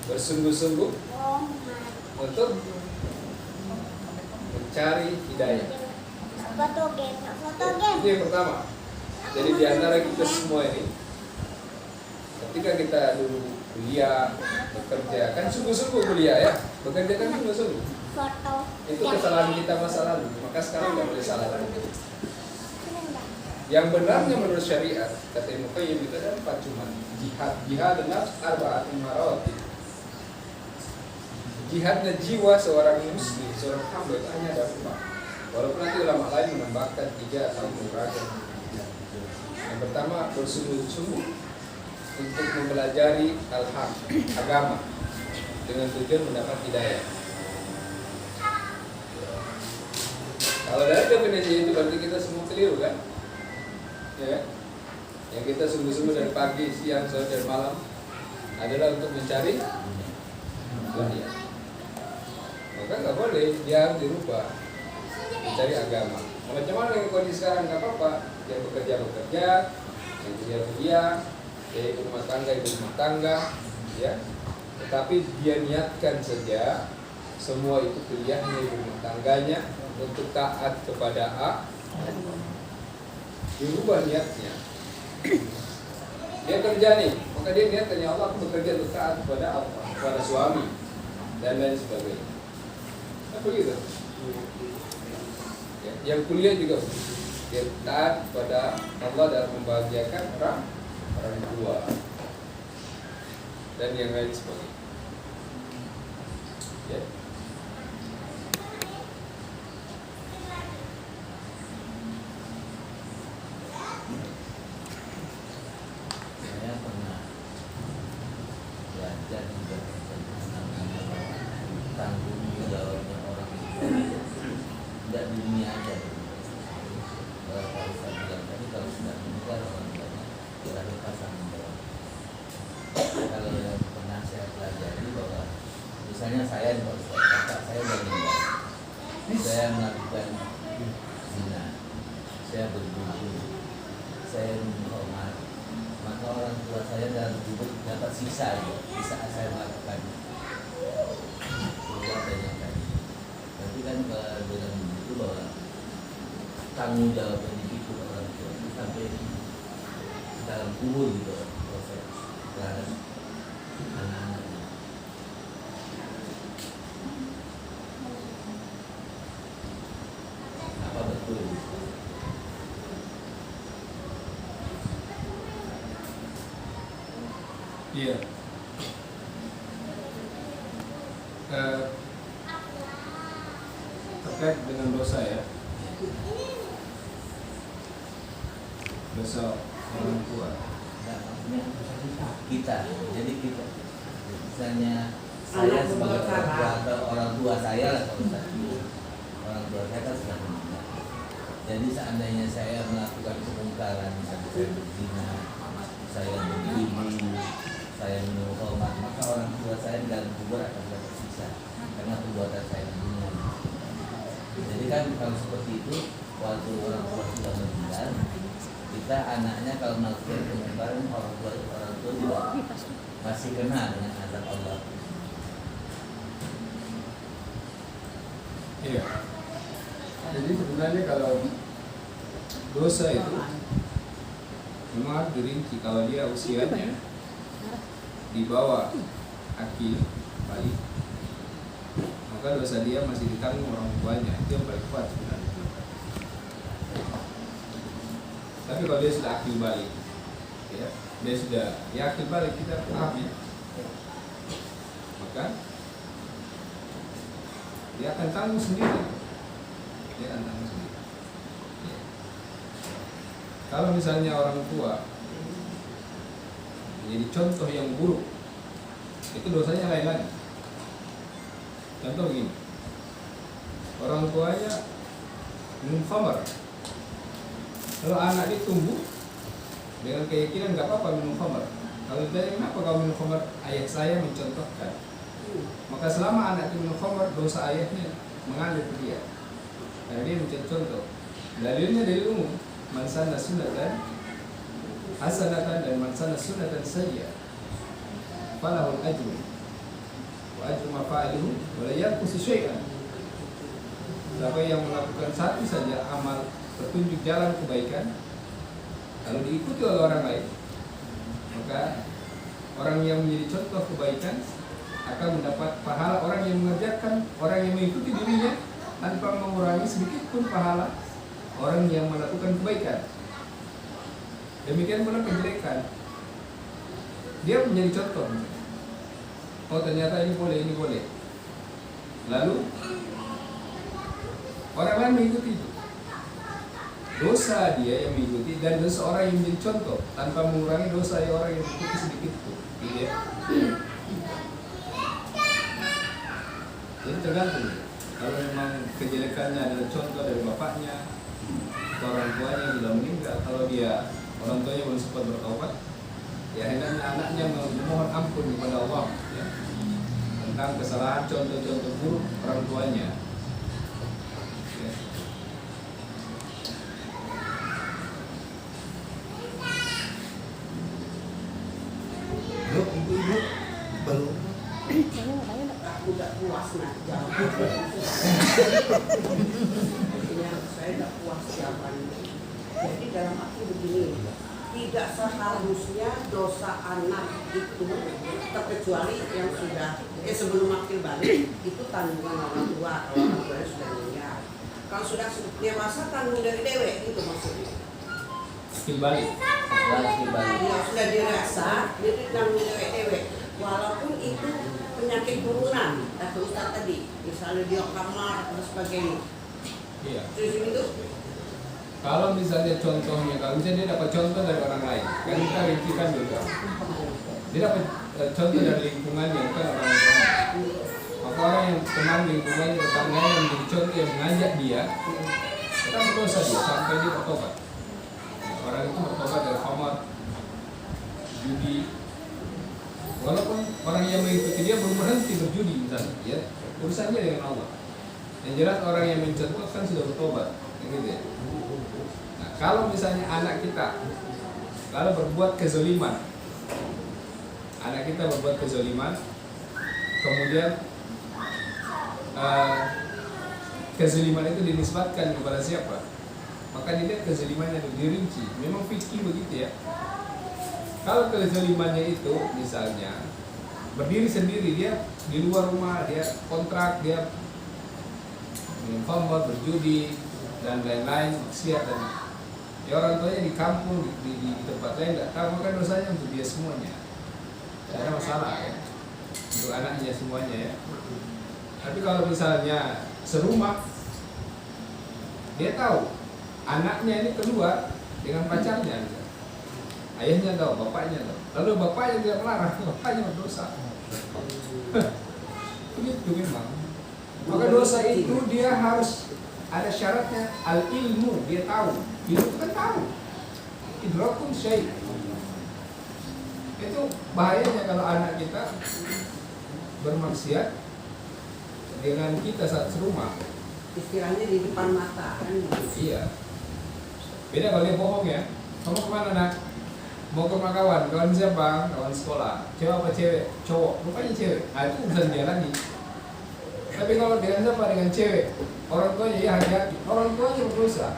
Bersungguh-sungguh untuk mencari hidayah. Itu yang pertama. Jadi di antara kita semua ini, ketika kita dulu kuliah, bekerja, kan sungguh-sungguh kuliah ya, bekerja kan sungguh-sungguh. Itu kesalahan kita masa lalu, maka sekarang nggak boleh salah lagi. Yang benarnya menurut syariat, kata Ibnu Qayyim itu ada empat cuma jihad dengan arba'atin marawati. Jihadnya jiwa seorang muslim, seorang hamba itu hanya ada empat. Walaupun nanti ulama lain menambahkan 3 atau beragam. Yang pertama bersungguh-sungguh untuk mempelajari al-haq, agama dengan tujuan mendapat hidayah. Kalau dari definisi itu berarti kita semua keliru kan? Ya, yang kita sungguh-sungguh dari pagi, siang, sore, dan malam adalah untuk mencari dunia. Maka nggak boleh, dia harus dirubah, mencari agama. Macam mana yang kondisi sekarang nggak apa-apa, dia bekerja, yang kuliah, dia ibu rumah tangga, ya. Tetapi dia niatkan saja semua itu kuliahnya, ibu rumah tangganya untuk taat kepada A. Dirubah niatnya. Dia kerja nih, maka dia niatkan ya Allah aku bekerja untuk taat kepada Allah, kepada suami dan lain sebagainya. Nah, begitu. Ya, yang kuliah juga dia taat kepada Allah dalam membahagiakan orang tua dan yang lain sebagainya. Ya. Saya pernah belajar juga tentang tanggung jawabnya orang itu tidak di dunia aja. Kalau saya bilang tadi kalau sudah menikah orang tuanya dilahirkan misalnya saya Pak Ustaz, kakak saya udah meninggal, saya melakukan zina, saya berbunuh, saya menghormat, maka orang tua saya dalam kubur dapat sisa di saat saya melakukan perbuatan yang tadi. Tapi kan kalau dengan begitu bahwa tanggung jawab yang dipikul orang tua itu sampai dalam kubur gitu proses terhadap anak-anaknya. Apa betul? Iya. Terkait dengan dosa ya, dosa orang tua. Nah, maksudnya kita, jadi kita, misalnya saya sebagai orang tua atau orang tua saya lah kalau misalnya orang tua saya kan sudah meninggal. Jadi seandainya saya melakukan kemungkaran, misalnya saya berzina, saya berjudi, saya minum obat, maka orang tua saya di dalam kubur akan dapat sisa karena perbuatan saya dunia. Jadi kan kalau seperti itu, waktu orang tua sudah meninggal, kita anaknya kalau melakukan kemungkaran, orang tua juga masih kena dengan azab Allah. Iya. Jadi sebenarnya kalau dosa itu memang harus dirinci. Kalau dia usianya di bawah akil balik, maka dosa dia masih ditanggung orang tuanya. Itu yang paling kuat sebenarnya. Tapi kalau dia sudah akil balik, ya, dia sudah akil balik, kita paham ya, maka dia akan tanggung sendiri. Dia akan tanggung sendiri. Ya. Kalau misalnya orang tua menjadi contoh yang buruk, itu dosanya lain lagi. Contoh begini, orang tuanya minum khamar. Kalau anak dia tumbuh dengan keyakinan nggak apa-apa minum khamar. Kalau ditanya kenapa kau minum khamar, ayah saya mencontohkan. Maka selama anak itu minum khamar, dosa ayahnya mengalir ke dia. Karena dia menjadi contoh. Dalilnya dari umum, man sanna sunnatan hasanatan dan man sanna sunnatan sayyi'ah falahul ajru wa ajru ma fa'iluhu wa la yanqusu syai'an. Siapa yang melakukan satu saja amal petunjuk jalan kebaikan kalau diikuti oleh orang lain, maka orang yang menjadi contoh kebaikan akan mendapat pahala orang yang mengerjakan, orang yang mengikuti dirinya tanpa mengurangi sedikit pun pahala orang yang melakukan kebaikan. Demikian pula kejelekan, dia menjadi contoh. Oh ternyata ini boleh. Lalu orang lain mengikuti itu. Dosa dia yang mengikuti dan dosa orang yang menjadi contoh tanpa mengurangi dosa orang yang mengikuti sedikit pun. Gitu ya. Jadi tergantung. Kalau memang kejelekannya adalah contoh dari bapaknya, atau orang tuanya sudah meninggal, kalau dia orang tuanya belum sempat bertaubat, ya hendaknya anaknya memohon ampun kepada Allah ya, tentang kesalahan contoh-contoh buruk orang tuanya. Ya. Yuk, ibu-ibu baru Aku udah puas nak jawab. Artinya saya udah puas jawabannya. Jadi dalam arti begini, tidak seharusnya dosa anak itu terkecuali yang sudah sebelum akil balik itu tanggungan orang tua kalau orang tuanya sudah meninggal. Kalau sudah dewasa tanggung dari dewek itu maksudnya. Akil balik. Ya sudah dirasa jadi tanggung dari dewek. Walaupun itu penyakit turunan, kata Ustaz tadi, misalnya dia kamar dan sebagainya. Iya. Terus itu Kalau misalnya contohnya, kalau misalnya dia dapat contoh dari orang lain, kan kita rincikan juga. Dia dapat contoh dari lingkungannya, bukan orang tuanya. Maka orang yang teman lingkungannya, tetangganya yang menjadi contoh yang mengajak dia, kita berdosa dia sampai dia bertobat. Orang itu bertobat dari khamar, judi, walaupun orang yang mengikuti dia belum berhenti berjudi misalnya, ya urusannya dengan Allah. Yang jelas orang yang mencontoh kan sudah bertobat, gitu ya. Nah, kalau misalnya anak kita kalau berbuat kezaliman, anak kita berbuat kezaliman, kemudian kezaliman itu dinisbatkan kepada siapa? Maka dilihat kezalimannya itu dirinci. Memang fikih begitu ya. Kalau kezalimannya itu misalnya berdiri sendiri, dia di luar rumah, dia kontrak, dia minum khamr, berjudi dan lain-lain, maksiat dan ya orang tuanya di kampung di tempat lain nggak tahu, maka dosanya untuk dia semuanya. Tidak ada masalah ya, untuk anaknya semuanya ya. Tapi kalau misalnya serumah, dia tahu anaknya ini keluar dengan pacarnya, misalnya. Ayahnya tahu, bapaknya tahu, lalu bapaknya tidak melarang, bapaknya berdosa. Begitu memang. Maka dosa itu dia harus ada syaratnya, al ilmu, dia tahu. Ilmu itu kan tahu. Idrakun syai'. Itu bahayanya kalau anak kita bermaksiat dengan kita saat serumah. Istilahnya di depan mata kan. Iya. Beda kalau dia bohong ya. Kamu kemana nak? Mau ke rumah kawan. Kawan siapa? Kawan sekolah. Cewek apa cewek? Cowok. Rupanya cewek. Nah itu urusan dia lagi. Tapi kalau dengan siapa? Dengan cewek. Orang tuanya ya hati-hati. Orang tuanya berdosa.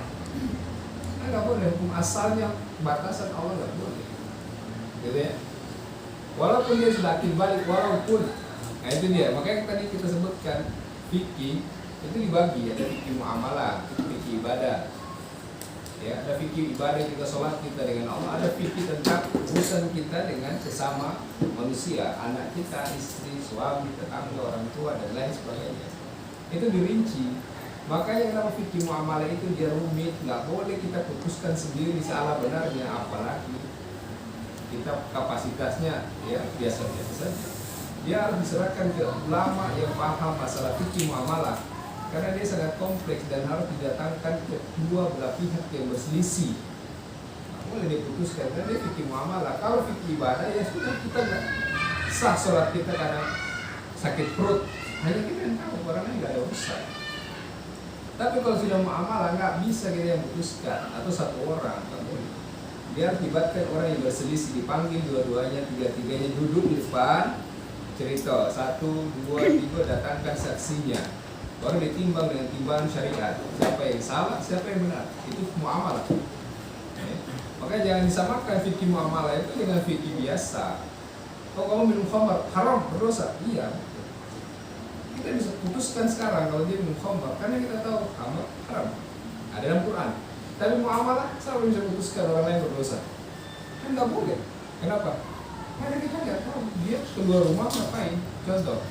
Nah nggak boleh. Hukum asalnya batasan Allah nggak boleh. Gitu ya. Walaupun dia sudah akil balik, walaupun. Nah itu dia. Makanya tadi kita sebutkan fikih itu dibagi, ada fikih muamalah, fikih ibadah. Ya, ada fikih ibadah kita, sholat kita dengan Allah, ada fikih tentang urusan kita dengan sesama manusia, anak kita, istri, suami, tetangga, orang tua dan lain sebagainya. Itu dirinci. Makanya kenapa fikih muamalah itu dia rumit, nggak boleh kita putuskan sendiri salah benarnya, apalagi kita kapasitasnya ya biasa-biasa saja. Dia harus diserahkan ke ulama yang paham masalah fikih muamalah. Karena dia sangat kompleks dan harus didatangkan kedua belah pihak yang berselisih. Nah, boleh diputuskan karena dia fikih muamalah. Kalau fikih ibadah ya sudah, kita nggak sah sholat kita karena sakit perut. Hanya kita yang tahu, orang lain nggak ada urusan. Tapi kalau sudah muamalah nggak bisa kita yang putuskan atau satu orang, nggak boleh. Dia harus libatkan orang yang berselisih, dipanggil dua-duanya, tiga-tiganya duduk di depan, cerita 1, 2, 3, datangkan saksinya. Baru ditimbang dengan timbangan syariat, siapa yang salah, siapa yang benar. Itu muamalah. Makanya jangan disamakan fikih muamalah itu dengan fikih biasa. Oh kamu minum khamr, haram, berdosa. Iya. Kita bisa putuskan sekarang kalau dia minum khamr, karena kita tahu khamr haram. Ada dalam Quran. Tapi muamalah, siapa bisa putuskan orang lain berdosa? Kan nggak boleh. Kenapa? Karena kita nggak tahu dia keluar rumah ngapain. Contoh,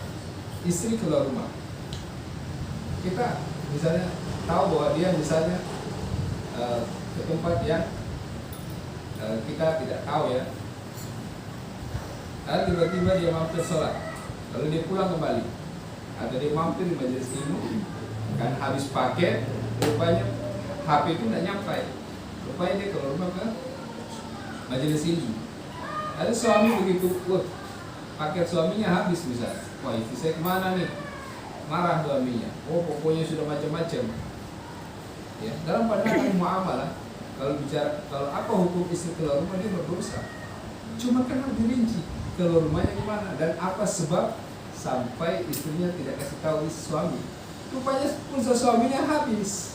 istri keluar rumah. Kita misalnya tahu bahwa dia misalnya ke tempat yang kita tidak tahu ya, lalu tiba-tiba dia mampir sholat, lalu dia pulang kembali, atau dia mampir di majelis ilmu, kan habis pakai, rupanya HP itu tidak nyampai, rupanya dia keluar rumah ke majelis ilmu, lalu suami begitu, paket suaminya habis misalnya, wah istri saya kemana nih? Marah suaminya, oh pokoknya sudah macam-macam. Ya, dalam pandangan muamalah, kalau apa hukum istri keluar rumah dia berdosa. Cuma kan harus dirinci keluar rumahnya gimana dan apa sebab sampai istrinya tidak kasih tahu suami. Rupanya pulsa suaminya habis.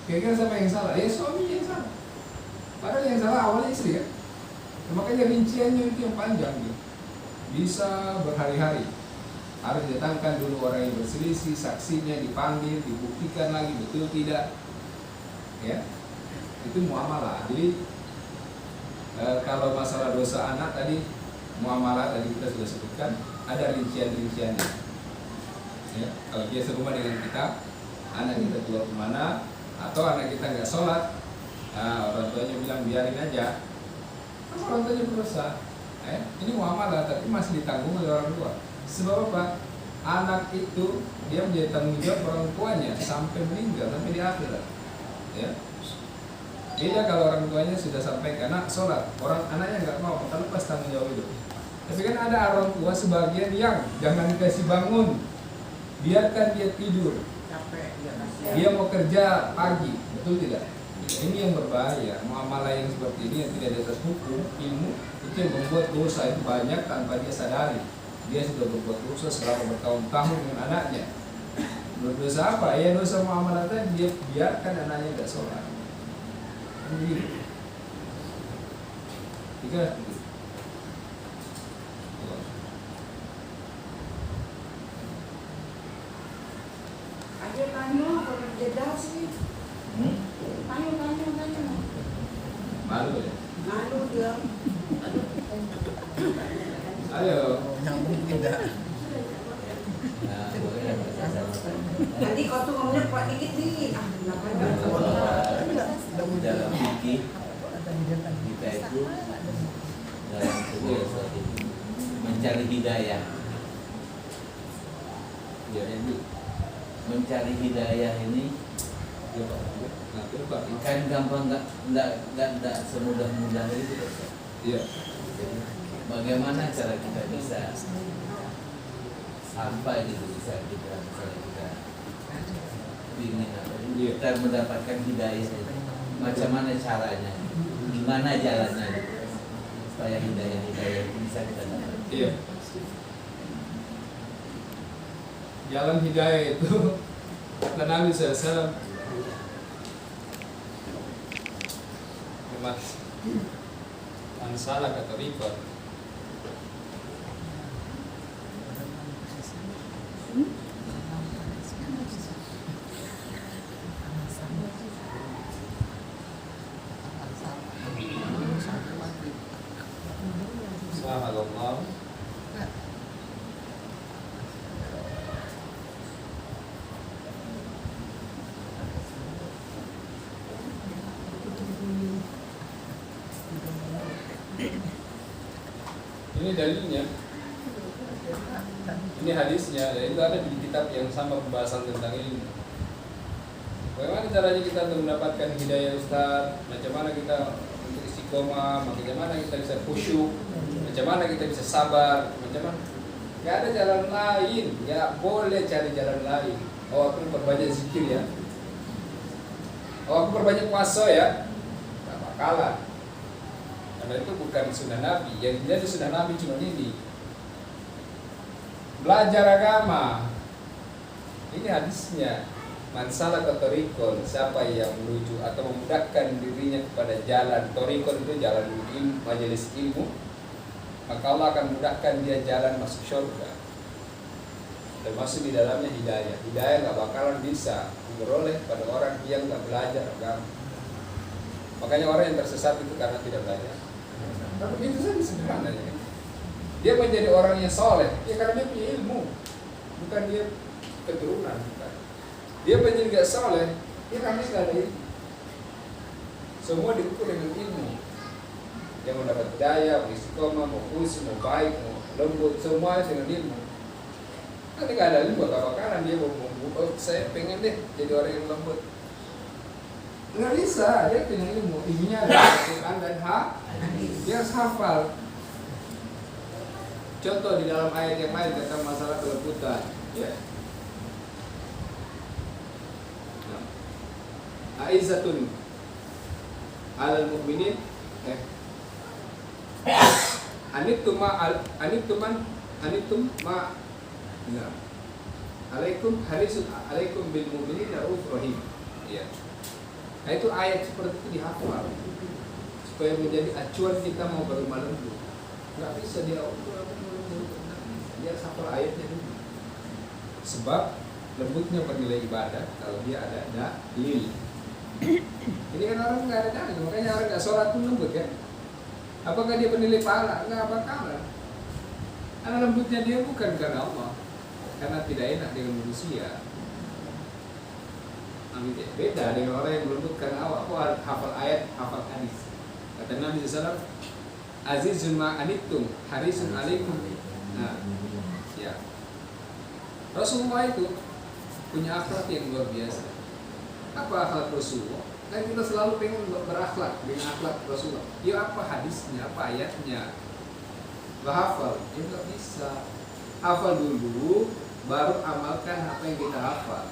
Kira-kira siapa yang salah? Ya suaminya yang salah. Padahal yang salah awalnya istri kan. Makanya rinciannya itu yang panjang gitu. Bisa berhari-hari. Harus datangkan dulu orang yang berselisih, saksinya dipanggil, dibuktikan lagi betul tidak, ya itu muamalah. Jadi kalau masalah dosa anak tadi muamalah tadi kita sudah sebutkan ada rincian-rinciannya. Ya, kalau dia serumah dengan kita, anak kita keluar kemana, atau anak kita nggak sholat, nah, orang tuanya bilang biarin aja, kan orang tuanya berdosa. Ini muamalah tapi masih ditanggung oleh orang tua. Sebab apa? Anak itu dia menjadi tanggung jawab orang tuanya sampai meninggal, sampai di akhirat. Ya. Beda kalau orang tuanya sudah sampai ke anak sholat, orang anaknya nggak mau, maka lepas tanggung jawab itu. Tapi kan ada orang tua sebagian yang jangan dikasih bangun, biarkan dia tidur. Capek dia kasihan. Dia mau kerja pagi, betul tidak? Ini yang berbahaya. Muamalah yang seperti ini yang tidak di atas hukum, ilmu, itu yang membuat dosa itu banyak tanpa dia sadari. Dia sudah berbuat dosa selama bertahun-tahun dengan anaknya. Berdosa apa? Ya dosa muamalah tadi, dia biarkan anaknya tidak sholat. Begitu. Tiga. Ayo tanya, kalau jeda sih. Tanya. Malu ya? Malu dia. Ayo. Nyambung tidak. Nah, boleh sama-sama. Tadi kau tuh ngomongnya kuat dikit nih. Ah, kenapa enggak? Dalam fikih kita itu dalam segala sesuatu mencari hidayah. Jadi mencari hidayah ini Ya, Pak. Nanti Pak. kan gampang, nggak semudah-mudah itu. Iya. Jadi bagaimana cara kita bisa sampai gitu, bisa kita misalnya kita ingin apa, kita mendapatkan hidayah itu. Macam mana caranya, gimana jalannya gitu, supaya hidayah itu bisa kita dapat. Iya. Jalan hidayah itu kata Nabi SAW, Ansalah kata Rikon. Subhanallah. Ini dalilnya, ini hadisnya, dan itu ada di kitab yang sama pembahasan tentang ini. Bagaimana caranya kita untuk mendapatkan hidayah Ustaz? Macam mana kita untuk istiqomah? Macam mana kita bisa khusyuk? Macam mana kita bisa sabar? Macam mana? Gak ada jalan lain, gak boleh cari jalan lain. Oh, aku perbanyak zikir ya. Oh, aku perbanyak puasa ya. Gak bakalan. Karena itu bukan sunnah Nabi. Yang jadi sunnah Nabi cuma ini. Belajar agama. Ini hadisnya. Man salaka tariqan, siapa yang menuju atau memudahkan dirinya kepada jalan tariqan, itu jalan ilmu, majelis ilmu, maka Allah akan mudahkan dia jalan masuk surga. Termasuk di dalamnya hidayah. Hidayah nggak bakalan bisa diperoleh pada orang yang nggak belajar agama. Makanya orang yang tersesat itu karena tidak belajar. Tapi itu saja sederhananya. Dia menjadi orang yang soleh, ya karena dia punya ilmu, bukan dia keturunan. Bukan. Dia menjadi nggak soleh, ya karena dia nggak ada ilmu. Semua diukur dengan ilmu. Yang mendapat hidayah, mau istiqomah, mau khusyuk, mau baik, mau lembut, semua dengan ilmu. Nanti nggak ada ilmu, gak bakalan dia mau oh, saya pengen deh jadi orang yang lembut. Nggak bisa, dia punya ilmu. Ilmunya ada Al-Quran dan dia harus hafal. Contoh di dalam ayat yang lain tentang masalah kelembutan. Ya. A'izzatun 'alal mu'minin. Anittum ma nah. Alaikum harisun alaikum bil mu'minin raufur rahim. Ya. Nah itu ayat seperti itu dihafal supaya menjadi acuan kita mau berumah lembut. Nggak bisa dia hafal ayatnya dulu. Sebab lembutnya bernilai ibadah kalau dia ada dalil. Ini kan orang nggak ada dalil, makanya orang nggak sholat pun lembut kan? Apakah dia bernilai pahala? Nggak bakalan. Karena lembutnya dia bukan karena Allah, karena tidak enak dengan manusia. Beda dengan orang yang lembut karena Allah. Aku hafal ayat, hafal hadis. Kata Nabi SAW, Azizun ma'anittum harisun alaikum. Nah, ya. Rasulullah itu punya akhlak yang luar biasa. Apa akhlak Rasulullah? Kan kita selalu pengen berakhlak dengan akhlak Rasulullah. Ya apa hadisnya, apa ayatnya? hafal, ya nggak bisa. Hafal dulu, baru amalkan apa yang kita hafal.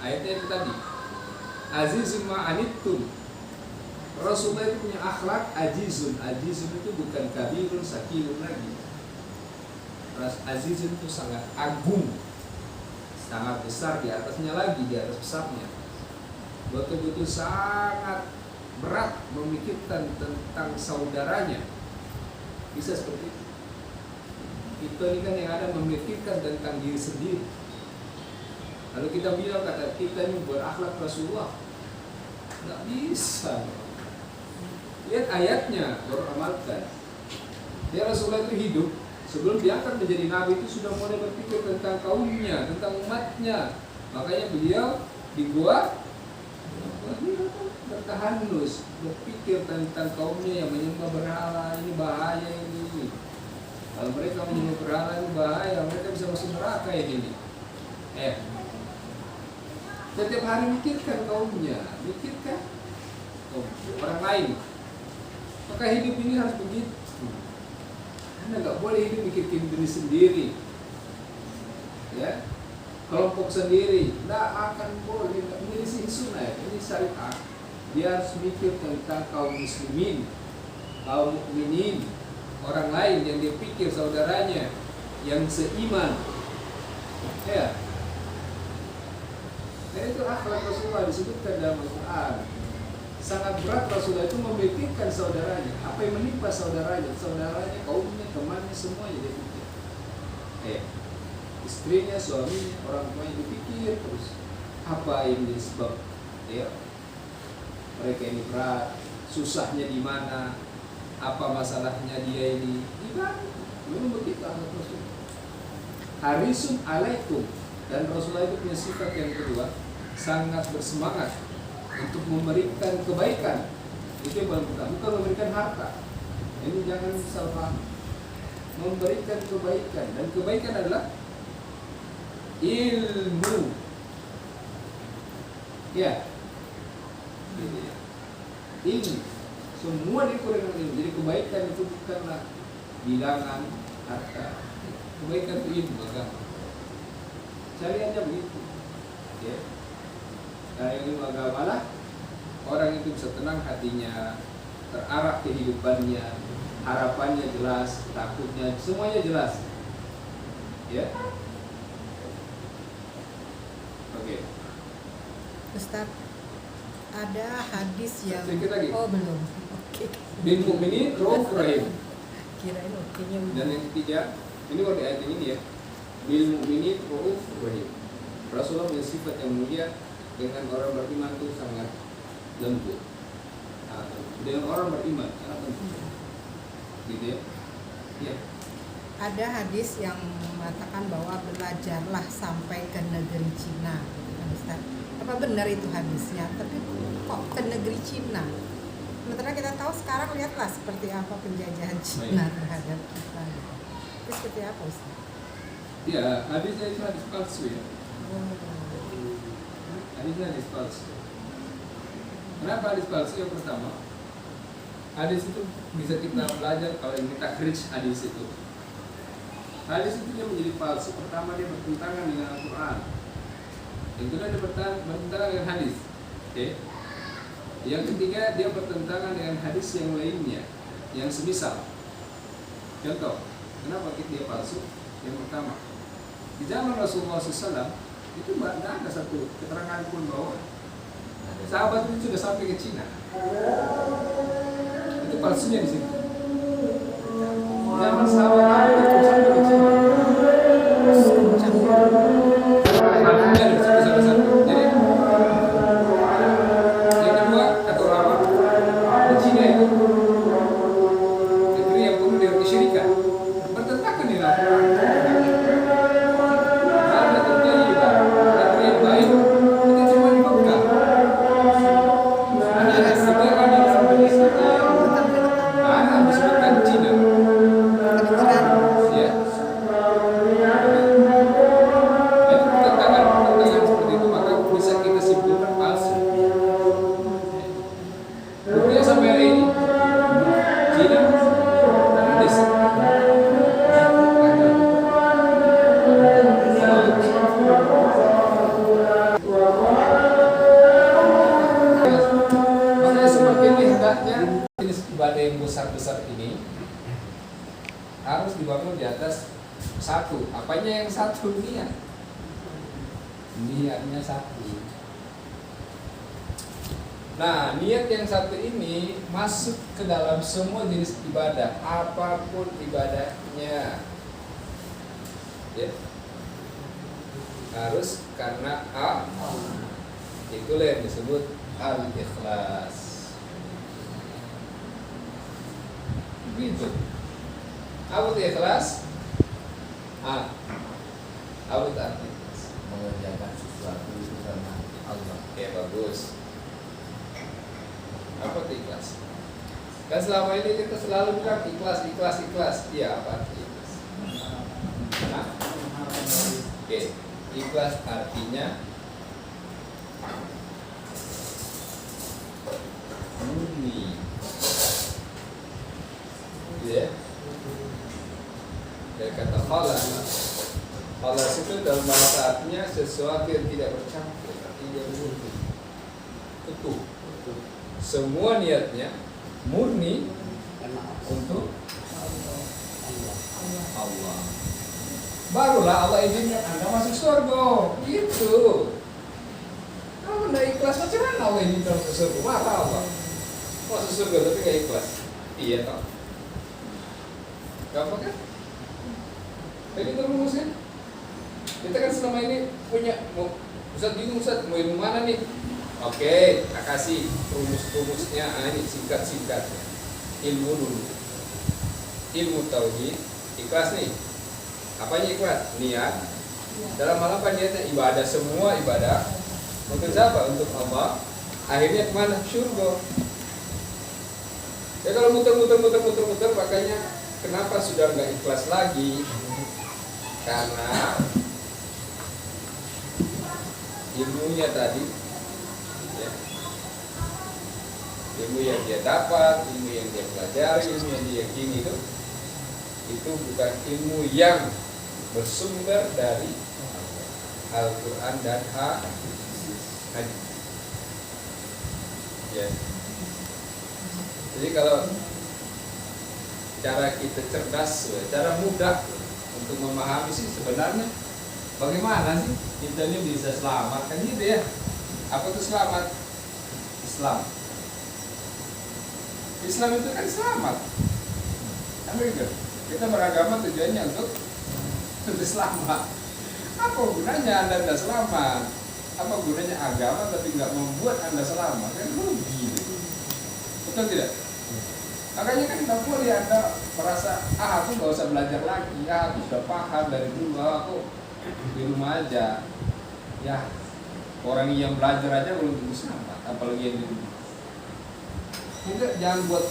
Ayatnya itu tadi, azizun ma'anittum. Rasulullah itu punya akhlak ajizun. Ajizun itu bukan kabirun, sakilun lagi. Azizun itu sangat agung, sangat besar, di atasnya lagi, di atas besarnya. Betul-betul sangat berat memikirkan tentang saudaranya. Bisa seperti itu. Kita ini kan yang ada memikirkan tentang diri sendiri. Lalu kita bilang kata kita ini berakhlak Rasulullah, nggak bisa. Lihat ayatnya, baru amalkan. Dia Rasulullah itu hidup, sebelum diangkat menjadi nabi itu sudah mulai berpikir tentang kaumnya, tentang umatnya. Makanya beliau di gua bertahanus, berpikir tentang kaumnya yang menyembah berhala, ini bahaya ini. Kalau mereka menyembah berhala ini bahaya, mereka bisa masuk neraka ya ini. Setiap hari mikirkan kaumnya, mikirkan orang lain. Maka hidup ini harus begitu. Anda nggak boleh hidup mikirin diri sendiri, ya, kelompok sendiri. Nggak akan boleh. Ini sih sunnah, ini syariat. Dia harus mikir tentang kaum muslimin, kaum mukminin, orang lain yang dia pikir saudaranya yang seiman, ya. Dan itu akhlak Rasulullah disebutkan dalam Al-Quran. Sangat berat Rasulullah itu memikirkan saudaranya, apa yang menimpa saudaranya, kaumnya, temannya, semuanya dia pikir. Istrinya, suaminya, orang tuanya dipikir terus. Apa yang disebab mereka ini berat, susahnya di mana, apa masalahnya dia ini. Memang begitu akhlak Rasulullah. Harisun alaikum. Dan Rasulullah itu punya sifat yang kedua, sangat bersemangat untuk memberikan kebaikan. Itu yang paling pertama, bukan memberikan harta. Ini jangan salah paham. Memberikan kebaikan, dan kebaikan adalah ilmu. Ya, ilmu. Semua diukur dengan ilmu. Jadi kebaikan itu bukanlah bilangan harta. Kebaikan itu ilmu agama. Cari aja begitu, ya. Nah, yang ilmu agama lah, orang itu bisa tenang hatinya, terarah kehidupannya, harapannya jelas, takutnya, semuanya jelas, ya. Oke. Ustaz, ada hadis yang Sedikit lagi. Oh belum. Oke. Bil mukminin rauf rahim. Kirain oke-nya udah. Dan yang ketiga, ini kalau di ayat ini ya, bil mukminin rauf rahim. Rasulullah punya sifat yang mulia, dengan orang beriman itu sangat lembut. Dengan orang beriman sangat lembut. Gitu ya. Ya. Ada hadis yang mengatakan bahwa belajarlah sampai ke negeri Cina, gitu kan Ustaz. Apa benar itu hadisnya? Tapi kok ke negeri Cina? Sementara kita tahu sekarang lihatlah seperti apa penjajahan Cina terhadap kita. Itu seperti apa Ustaz? Ya, hadisnya itu hadis palsu ya. Hadisnya hadis palsu. Kenapa hadis palsu? Yang pertama, hadis itu bisa kita belajar kalau ingin takhrij hadis itu. Hadis itu dia menjadi palsu. Pertama, dia bertentangan dengan Al-Quran. Yang kedua, dia bertentangan dengan hadis. Okay. Yang ketiga, dia bertentangan dengan hadis yang lainnya, yang semisal. Contoh, kenapa dia palsu? Yang pertama, di zaman Rasulullah SAW itu tidak ada satu keterangan pun bahwa sahabat itu sudah sampai ke Cina. Itu palsunya di sini. Zaman sahabat itu sampai ke Cina. Palsunya di situ salah satu. Jadi yang kedua, kata ulama, di Cina itu negeri yang penuh dengan kesyirikan, bertentangan dengan Al-Quran. satu. Apanya yang satu? Niat. Niatnya satu. Nah, niat yang satu ini masuk ke dalam semua jenis ibadah, apapun ibadahnya. Ya. Harus karena itulah yang disebut al-ikhlas. Begitu. Apa itu ikhlas? Apa itu arti ikhlas? Mengerjakan sesuatu itu karena Allah. Ya, bagus. Apa itu ikhlas? Kan selama ini kita selalu bilang ikhlas, ikhlas, ikhlas. Iya, apa arti ikhlas? Nah, oke. Ikhlas artinya murni. Ya. Dari kata khalas. Khalas itu dalam bahasa artinya sesuatu yang tidak bercampur, artinya murni. Utuh. Semua niatnya murni untuk Allah. Barulah Allah izinkan Anda masuk surga. Gitu. Kalau tidak ikhlas macam mana Allah izinkan masuk surga? Marah Allah. Masuk surga tapi nggak ikhlas. Iya toh. Gampang kan? Jadi itu rumusnya. Kita kan selama ini punya, Ustaz bingung Ustaz, mau ilmu mana nih? Oke, tak kasih rumus-rumusnya. Ini singkat-singkatnya. Ilmu dulu. Ilmu tauhid, ikhlas nih. Apanya ikhlas? Niat. Dalam hal apa niatnya? Ibadah, semua ibadah. Untuk siapa? Untuk Allah. Akhirnya kemana? Syurga. Ya kalau muter-muter, makanya kenapa sudah nggak ikhlas lagi? Karena ilmunya tadi, ya, ilmu yang dia dapat, ilmu yang dia pelajari, ilmu yang dia yakini itu bukan ilmu yang bersumber dari Al-Quran dan hadis. Ya. Jadi kalau cara kita cerdas, cara mudah untuk memahami sih sebenarnya bagaimana sih kita ini bisa selamat, kan gitu ya. Apa itu selamat? Islam itu kan selamat, kan begitu. Kita beragama tujuannya untuk selamat. Apa gunanya Anda tidak selamat? Apa gunanya agama tapi nggak membuat Anda selamat? Kan rugi. Betul tidak? Makanya kan tidak boleh Anda merasa, aku nggak usah belajar lagi, aku sudah paham dari dulu, aku di rumah aja. Ya, orang yang belajar aja belum tentu selamat, apalagi yang di rumah. Kita jangan buat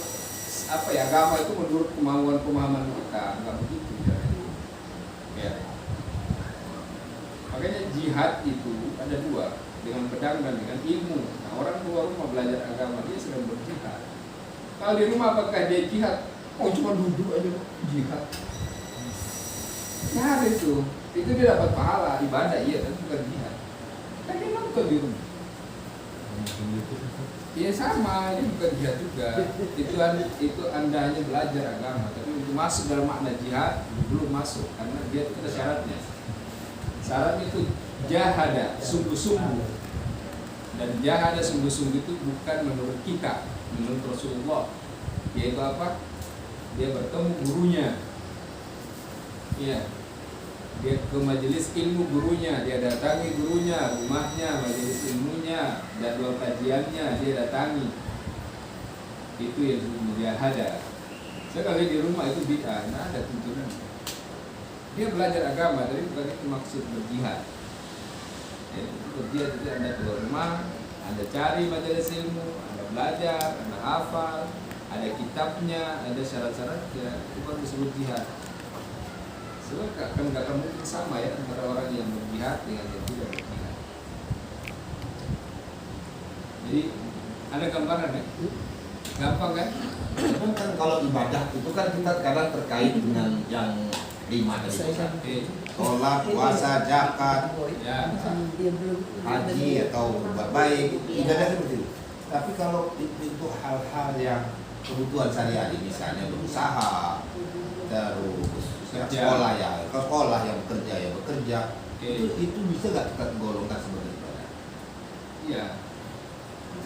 agama itu menurut kemauan pemahaman kita, nggak begitu. Ya. Makanya jihad itu ada dua, dengan pedang dan dengan ilmu. Nah, orang keluar rumah belajar agama, dia sedang berjihad. Kalau di rumah apakah dia jihad? Oh, cuma duduk aja jihad. Nah, itu dia dapat pahala ibadah, iya, tapi bukan jihad. Kan dia nonton di rumah. Iya sama, ini bukan jihad juga. Itu Anda hanya belajar agama, tapi untuk masuk dalam makna jihad belum masuk karena dia itu ada syaratnya. Syaratnya itu jahada, sungguh-sungguh. Dan jahada sungguh-sungguh itu bukan menurut kita, menurut Rasulullah. Yaitu apa? Dia bertemu gurunya. Iya. Dia ke majelis ilmu gurunya, dia datangi gurunya, rumahnya, majelis ilmunya, jadwal kajiannya dia datangi. Itu yang mujahadah. Sekali di rumah itu bid'ah, nah ada tuntunan. Dia belajar agama, tapi bukan itu maksud berjihad. Ya, berjihad itu Anda keluar rumah, Anda cari majelis ilmu, Anda belajar, Anda hafal, ada kitabnya, ada syarat-syaratnya, itu baru disebut jihad. Sebenarnya akan mungkin sama ya antara orang yang berjihad dengan yang tidak berjihad. Jadi ada gambaran ya? Gampang kan? Memang kan kalau ibadah itu kan kita kadang terkait dengan yang 5 tadi. Sholat, puasa, zakat, Ya. haji atau berbuat baik, ibadah seperti itu. Tapi kalau itu hal-hal yang kebutuhan sehari-hari, misalnya berusaha, terus Yang Kerja. sekolah ya, kalau sekolah yang bekerja ya bekerja. Oke. Itu bisa nggak kita golongkan sebagai ibadah? Iya.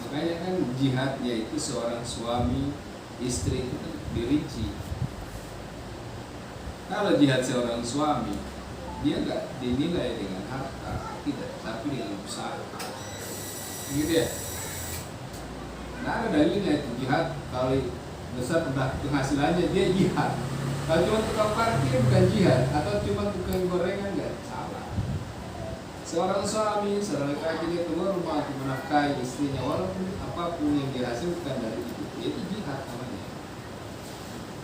Makanya kan jihadnya itu seorang suami istri itu dirinci. Kalau jihad seorang suami, dia nggak dinilai dengan harta, tidak, tapi dengan usaha. Gitu ya. Nah, ada dalilnya itu jihad. Kalau besar penghasilannya dia jihad. Kalau cuma tukang parkir bukan jihad, atau cuma tukang gorengan nggak salah. Seorang suami, seorang laki-laki dia keluar rumah untuk menafkahi istrinya, walaupun apapun yang dihasilkan dari itu jihad namanya.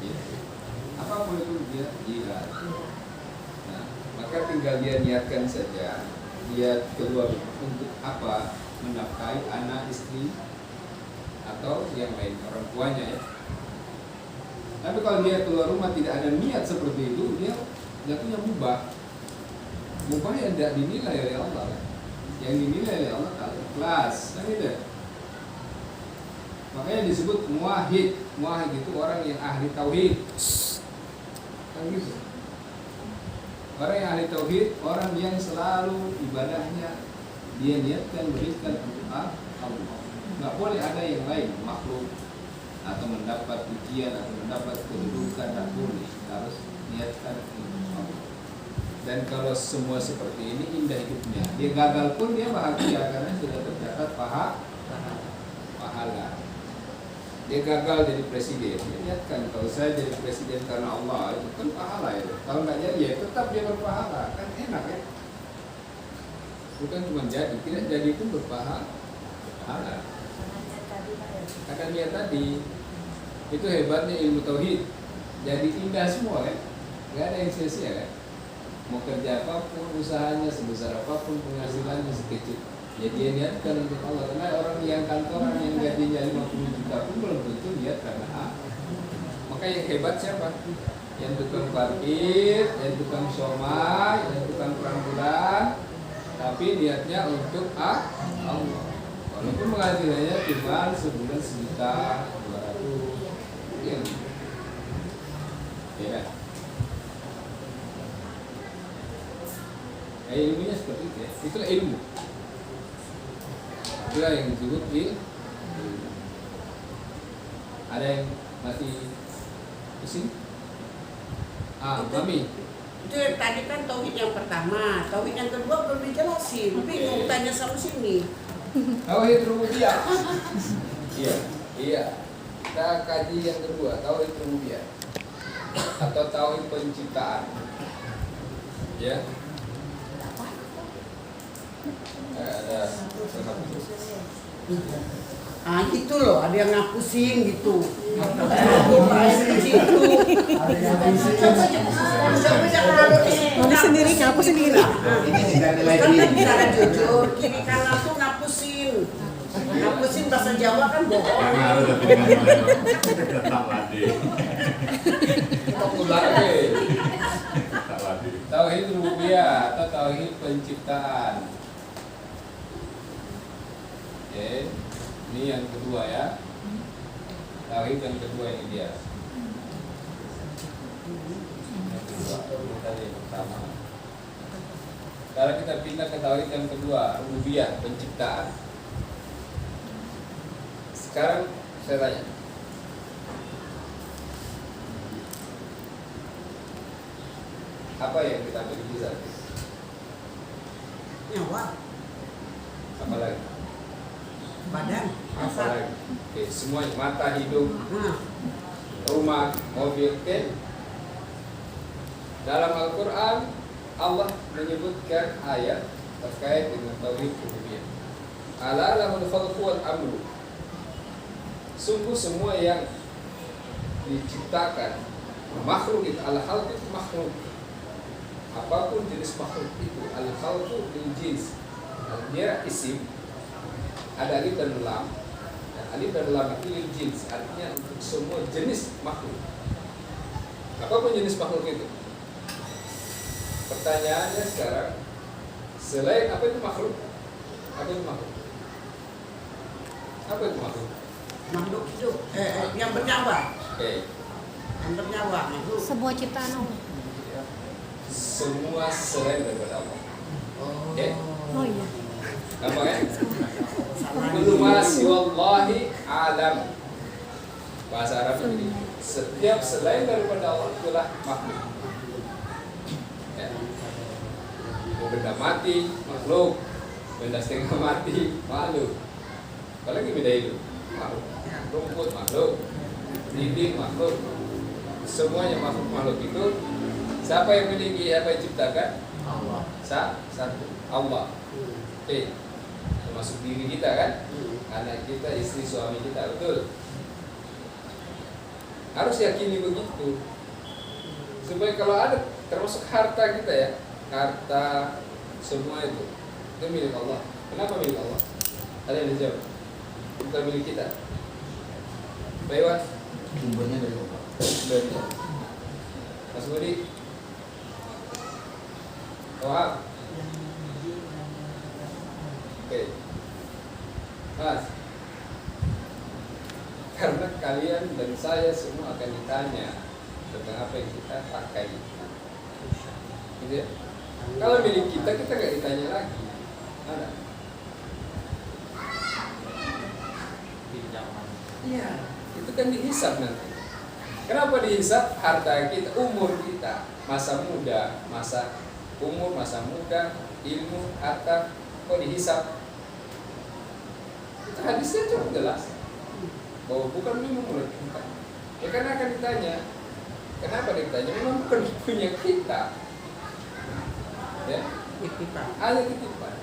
Ya. Apapun itu dia jihad. Nah, maka tinggal dia niatkan saja. Dia keluar untuk apa? Menafkahi anak, istri, atau yang lain, orang tuanya ya. Tapi kalau dia keluar rumah tidak ada niat seperti itu, dia jatuhnya mubah. Mubah yang tidak dinilai oleh Allah. Yang dinilai oleh Allah kalau ikhlas, kan gitu. Makanya disebut muwahhid. Muwahhid itu orang yang ahli tauhid. Kan gitu. Orang yang ahli tauhid, orang yang selalu ibadahnya dia niatkan berikan untuk Allah. Nggak boleh ada yang lain, makhluk atau mendapat pujian atau mendapat kedudukan, tak boleh, harus niatkan untuk Allah. Dan kalau semua seperti ini indah hidupnya. Dia gagal pun dia bahagia karena sudah tercatat pahala. Dia gagal jadi presiden, dia niatkan kalau saya jadi presiden karena Allah itu kan pahala itu. Kalau nggak jadi ya tetap dia berpahala, kan enak ya. Bukan cuma jadi, tidak jadi pun berpahala. Akan lihat tadi itu hebatnya ilmu tauhid, jadi indah semua kan, nggak ada yang sia-sia kan. Mau kerja apapun, usahanya sebesar apapun, penghasilannya sekecil, ya dia niatkan untuk Allah. Karena orang yang kantoran yang gajinya 50 juta pun belum tentu niat karena maka yang hebat siapa? Yang tukang parkir, yang tukang somai, yang tukang perambulan, tapi niatnya untuk Allah. Walaupun penghasilannya cuma sebulan 1.200.000, ya. Ilmunya seperti itu ya. Itulah ilmu. Itulah yang disebut ilmu. Ada yang masih pusing? Mami. Itu tadi kan tauhid yang pertama, tauhid yang kedua belum dijelasin. Bingung tanya sama sini. Tauhid rububiyah. Iya. Kita kaji yang kedua, tauhid rububiyah atau tauhid penciptaan. Ya. Ada Gitu loh, ada yang ngapusin gitu. Di situ. Mami sendiri ngapus sendiri. Ini tidak nilai Kan diri. bicara jujur, kiri kanan tuh ngapusin. Ngapusin bahasa Jawa kan bohong. Tauhid rububiyah atau tauhid penciptaan. Oke, ini yang kedua ya. Tauhid yang kedua ini dia. Yang kedua, tadi yang pertama. Sekarang kita pindah ke tauhid yang kedua, rububiyah, penciptaan. Sekarang saya tanya, apa yang kita miliki saat ini? Nyawa, Apa lagi? badan, Apa rasa. lagi? Oke, semuanya, mata, hidung, Nah, rumah, mobil, oke. Dalam Al-Quran Allah menyebutkan ayat terkait dengan tauhid rububiyah. Ala lahul khalqu wal amru. Sungguh semua yang diciptakan makhluk itu, al-khalq itu makhluk. Apapun jenis makhluk itu, al-khalqu lil jins. Dia isim, ada alif dan lam. Dan alif dan lam itu lil jins, artinya untuk semua jenis makhluk. Apapun jenis makhluk itu. Pertanyaannya sekarang, selain apa itu makhluk? Apa itu makhluk? Apa itu makhluk? makhluk hidup, yang bernyawa, Oke. yang bernyawa, makhluk. Sebuah ciptaan Allah. semua selain daripada Allah. Oke? Oh iya. Gampang ya? Kullu ma siwallahi alam. Bahasa Arab ini setiap selain daripada Allah itulah makhluk. Ya. Benda mati, makhluk. Benda setengah mati, makhluk. Apalagi benda hidup, makhluk. Rumput, makhluk. Dinding, makhluk. Semuanya makhluk itu. Siapa yang memiliki, siapa yang ciptakan? Allah. Satu, Allah. Oke. Termasuk diri kita kan? Anak kita, istri, suami kita, betul? Harus yakini begitu. Supaya kalau ada, termasuk harta kita ya, harta semua itu milik Allah. Kenapa milik Allah? Ada yang dijawab? Bukan milik kita. Baiklah. Sumbernya dari Allah. Betul. Mas Budi. Wah. Oke. Mas. Karena kalian dan saya semua akan ditanya tentang apa yang kita pakai. Gitu ya? Kalau milik kita nggak ditanya lagi. Ada? Iya, itu kan dihisab nanti. Kenapa dihisab? Harta kita, umur kita, masa muda, masa muda, ilmu, harta, kok dihisab? Itu hadisnya cukup jelas bahwa bukan memang menurut kita. Ya karena akan ditanya. Kenapa ditanya? Memang bukan punya kita. Ya, hanya titipan.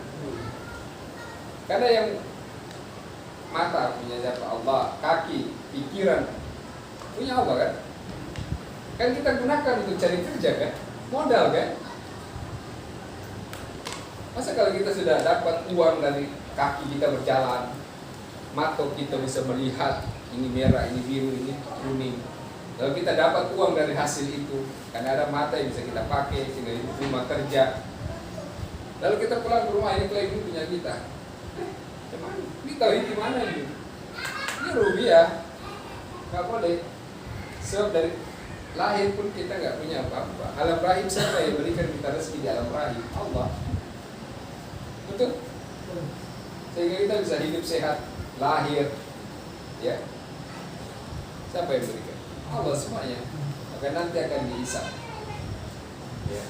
Karena yang mata punya siapa? Allah, kaki, pikiran punya Allah kan? Kan kita gunakan untuk cari kerja kan? Modal kan? Masa kalau kita sudah dapat uang dari kaki kita berjalan, mata kita bisa melihat ini merah, ini biru, ini kuning. Lalu kita dapat uang dari hasil itu, karena ada mata yang bisa kita pakai sehingga itu rumah kerja. Lalu kita pulang ke rumah, ini klaim ini punya kita. Cuman ini tahu di mana ini? Ini rupiah, nggak boleh. Sebab dari lahir pun kita nggak punya apa-apa. Alam rahim siapa yang berikan kita rezeki di alam rahim? Allah. Betul? Sehingga kita bisa hidup sehat, lahir, ya. Siapa yang berikan? Allah semuanya. Maka nanti akan dihisab. Ya.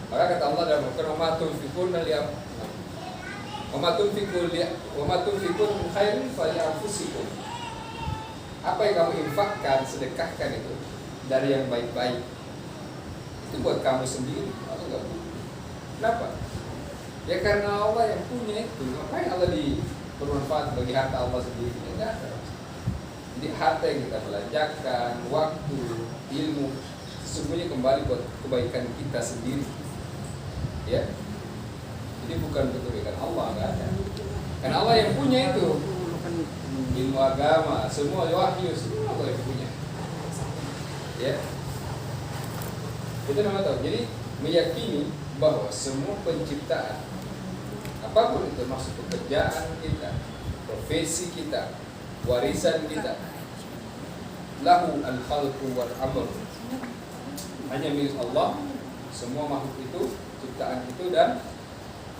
Maka kata Allah dalam Al-Quran, "Wa ma tunfiqun min khairin falianfusikum." Apa yang kamu infakkan, sedekahkan itu dari yang baik-baik, itu buat kamu sendiri atau enggak? Kenapa? Ya karena Allah yang punya itu. Ngapain Allah bermanfaat bagi harta Allah sendiri? Enggak ada. Jadi harta yang kita belanjakan, waktu, ilmu, sesungguhnya kembali buat kebaikan kita sendiri. Ya, jadi bukan untuk kebaikan Allah, enggak ada. Karena Allah yang punya itu, ilmu agama, semua wahyu, semua Allah yang punya. Ya, itu nama tahu. Jadi meyakini bahwa semua penciptaan, apapun itu, termasuk pekerjaan kita, profesi kita, warisan kita, lahu al-khalqu wal amr, hanya milik Allah. Semua makhluk itu, ciptaan itu, dan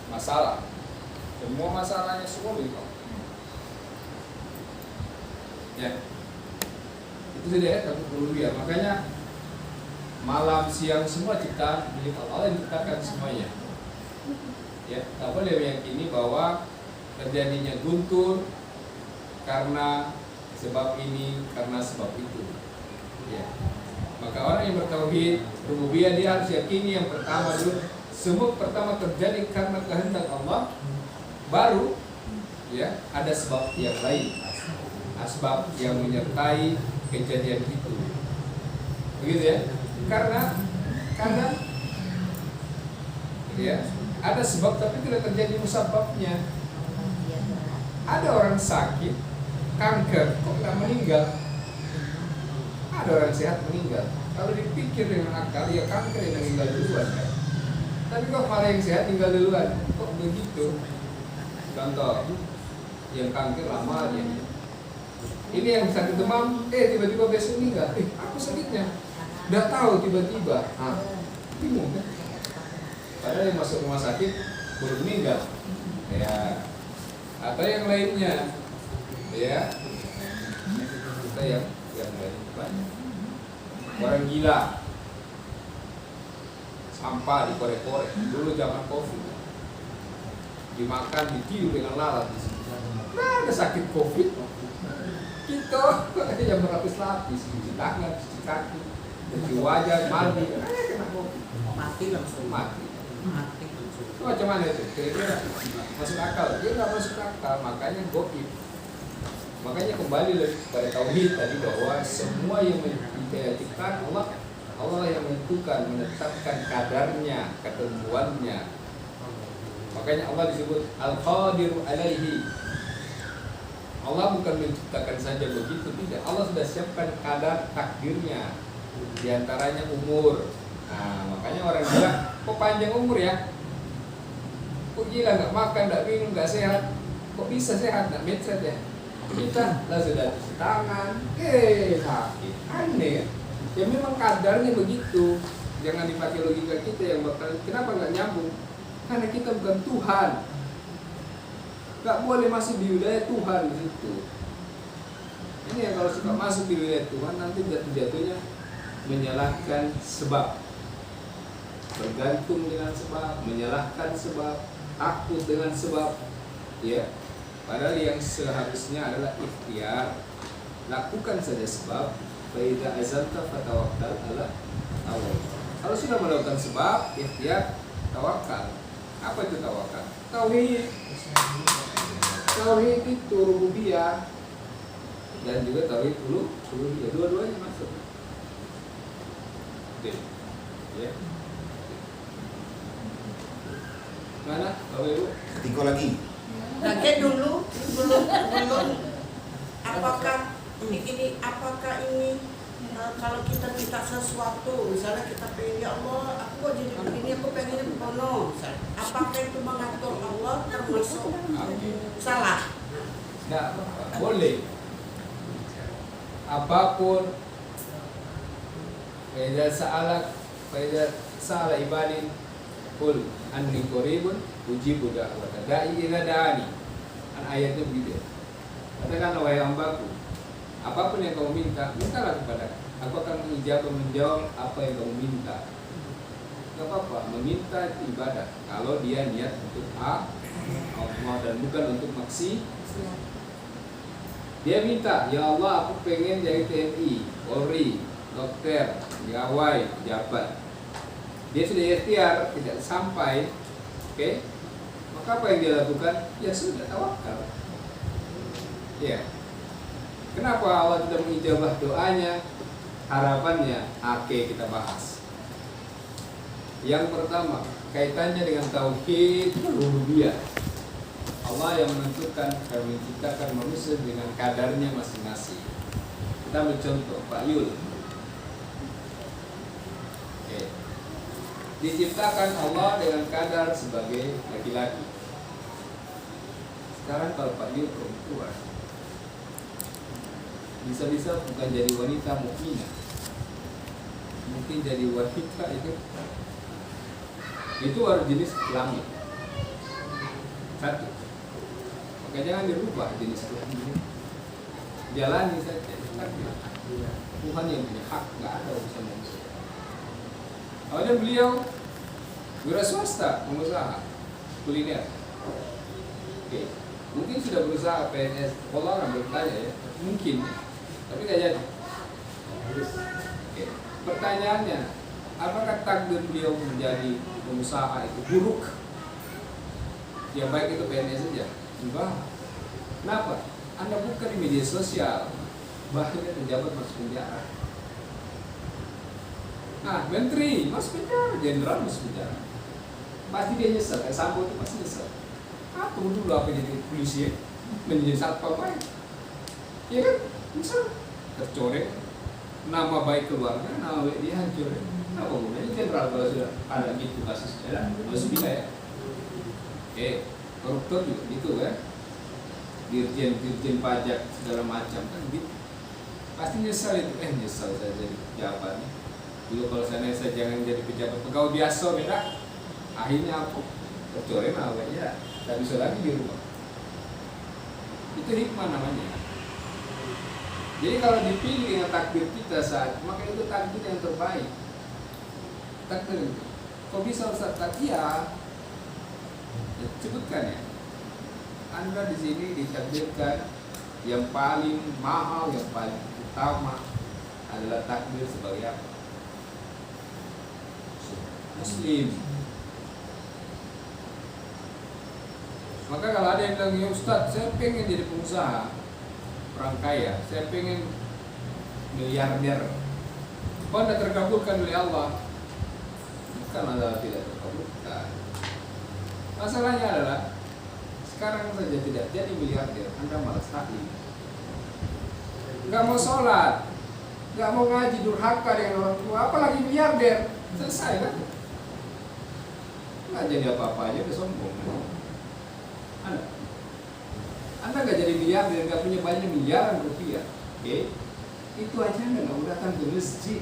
masalah, semua masalahnya semua milik Allah. Ya, itu sudah ya. Makanya malam, siang, semua ciptaan milik Allah yang diciptakan semuanya. Ya, tak boleh meyakini bahwa terjadinya guntur karena sebab ini, karena sebab itu. Ya. Maka orang yang bertauhid rububiyah, dia harus yakini yang pertama dulu, semua pertama terjadi karena kehendak Allah, baru ya ada sebab yang lain, asbab yang menyertai kejadian itu. Begitu ya. Karena kadang ya ada sebab tapi tidak terjadi musababnya. Ada orang sakit kanker kok nggak meninggal, ada orang sehat meninggal. Kalau dipikir dengan akal, ya kanker yang meninggal duluan kan. Tapi kok malah yang sehat tinggal duluan, kok begitu? Contoh, yang kanker lama dia. Ini yang sakit demam, tiba-tiba besok meninggal. Aku sakitnya, udah tahu tiba-tiba. Bingung kan? Padahal yang masuk rumah sakit baru meninggal. Ya. Atau yang lainnya. Ya. Kita yang lain banyak. Orang gila. Sampah dikorek-korek. Dulu zaman Covid. Dimakan, ditiup dengan lalat di situ. Nah, ada sakit Covid. Kita yang berlapis-lapis, cuci tangan, cuci kaki, cuci wajah, mandi, kena Covid. Mati langsung. Mati. Mati langsung. Itu macam mana itu? Kira-kira masuk akal? Dia nggak masuk akal, makanya goib. Makanya kembali lagi pada tauhid tadi bahwa semua yang diciptakan Allah yang menentukan, menetapkan kadarnya, ketentuannya. Makanya Allah disebut Al-Qadiru alaihi. Allah bukan menciptakan saja begitu, tidak. Allah sudah siapkan kadar takdirnya. Di antaranya umur. Nah, makanya orang bilang, kok panjang umur ya? Kok gila, nggak makan, nggak minum, nggak sehat? Kok bisa sehat, nggak mindset ya? Kita lah sudah cuci tangan, sakit. Aneh ya? Ya memang kadarnya begitu. Jangan dipakai logika kita yang bakal, kenapa nggak nyambung? Karena kita bukan Tuhan. Gak boleh masuk di wilayah Tuhan di situ. Ini yang kalau suka masuk di wilayah Tuhan nanti jatuh-jatuhnya menyalahkan sebab, bergantung dengan sebab, menyalahkan sebab, takut dengan sebab, ya. Padahal yang seharusnya adalah ikhtiar, lakukan saja sebab. Faida azalta fatawakkal ala Allah. Kalau sudah melakukan sebab, ikhtiar, tawakal. Apa itu tawakal? Tauhid. Tauhid itu rububiyah dan juga tauhid uluhiyah, dua-duanya masuk. Oke. Ya. Mana tauhid? Tiga lagi. Lagi dulu belum apakah ini kalau kita minta sesuatu, misalnya kita pengen, ya Allah, aku kok jadi begini, aku pengennya begono, apakah itu mengatur Allah termasuk salah? Nggak boleh. Apapun faida sa'ala ibadin qul anni qaribun ujibu da'wata da'i idza da'ani. Kan ayatnya begitu. Katakanlah wahai hambaku, apapun yang kamu minta, mintalah kepada aku, akan menjawab apa yang kamu minta. Gak apa-apa, meminta itu ibadah kalau dia niat untuk Allah dan bukan untuk maksi. Dia minta, ya Allah aku pengen jadi TNI, Polri, dokter, pegawai, pejabat. Dia sudah ikhtiar, tidak sampai, oke? Maka apa yang dia lakukan? Ya sudah, tawakal. Ya. Kenapa Allah tidak mengijabah doanya? Harapannya, oke, kita bahas. Yang pertama, kaitannya dengan tauhid rububiyah. Allah yang menentukan dan menciptakan manusia dengan kadarnya masing-masing. Kita mencontoh Pak Yul. Oke. Diciptakan Allah dengan kadar sebagai laki-laki. Sekarang kalau Pak Yul perempuan, bisa-bisa bukan jadi wanita mukminah, mungkin jadi wanita itu harus jenis kelamin satu. Maka jangan dirubah jenis kelamin, jalani saja. Tuhan yang punya hak, nggak ada urusan manusia. Awalnya beliau wira swasta, pengusaha kuliner. Oke. Mungkin sudah berusaha PNS, kalau orang bertanya ya, mungkin, tapi nggak jadi. Oke. Pertanyaannya, apakah takdir beliau menjadi pengusaha itu buruk? Ya baik itu PNS saja. Enggak. Kenapa? Anda buka di media sosial, bahkan pejabat masuk penjara. Nah, menteri masuk penjara, jenderal masuk penjara. Pasti dia nyesel, kayak Sambo itu pasti nyesel. Tunggu dulu apa jadi polisi ya? Menjadi satpam baik. Ya kan? Misal tercoreng nama baik keluarga, nama baik dia hancur. Apa gunanya jenderal kalau sudah ada gitu kasusnya? Masuk bila ya? Koruptor juga gitu kan? Dirjen pajak segala macam kan gitu. Pasti nyesal itu, nyesal saya jadi pejabat nih. Dulu kalau saya jangan jadi pejabat pegawai biasa beda. Akhirnya apa? Kecuali namanya tak bisa lagi di rumah. Itu hikmah namanya. Jadi kalau dipilih dengan takdir kita saat, maka itu takdir yang terbaik. Takdir itu. Kok bisa Ustaz? Ya, sebutkan ya. Anda di sini ditakdirkan yang paling mahal, yang paling utama adalah takdir sebagai apa? Muslim. Maka kalau ada yang bilang, ya Ustaz, saya pengen jadi pengusaha, orang kaya, saya pengen miliarder, kok Anda terkabulkan oleh Allah? Bukan adalah tidak terkabulkan. Masalahnya adalah sekarang saja tidak jadi miliarder, Anda malas taklim, nggak mau sholat, nggak mau ngaji, durhaka dengan orang tua, apalagi miliarder, selesai kan? Nggak jadi apa-apa aja, udah sombong. Anda nggak jadi miliarder, nggak punya banyak miliaran rupiah, oke? Itu aja Anda nggak mau datang ke masjid,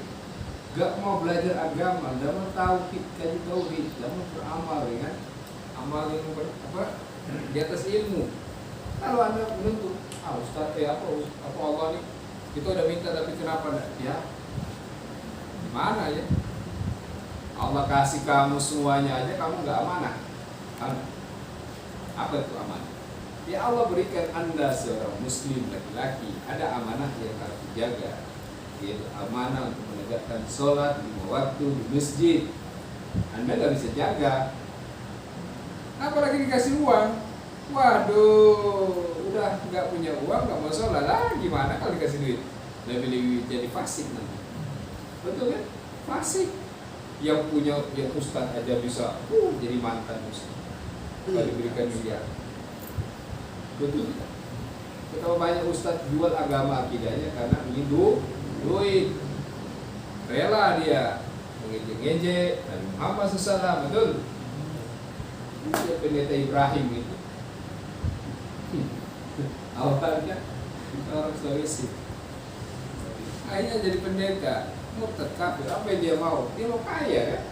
nggak mau belajar agama, nggak mau tauhid, kaji tauhid, nggak mau beramal, ya kan? Amal yang di atas ilmu. Kalau Anda menuntut, Ustaz, apa Allah nih? Kita udah minta tapi kenapa enggak? Ya, gimana ya? Allah kasih kamu semuanya aja, kamu nggak amanah. Apa itu amanah? Ya Allah berikan Anda seorang muslim laki-laki, ada amanah yang harus dijaga, yaitu amanah untuk menegakkan sholat 5 waktu di masjid. Anda nggak bisa jaga, apalagi dikasih uang. Waduh, udah nggak punya uang, nggak mau sholat lah, gimana kalau dikasih duit? Lebih jadi fasik nanti. Betul kan? Fasik. Yang punya, yang ustaz aja bisa jadi mantan ustaz kalau diberikan miliar. Betul tidak? Betapa banyak ustaz jual agama akidahnya karena ingin duit. Rela dia mengejek-ngejek Nabi Muhammad SAW, betul? Dia pendeta Ibrahim itu. Awalnya orang Sulawesi, akhirnya jadi pendeta, murtad kafir. Apa yang dia mau? Dia mau kaya kan?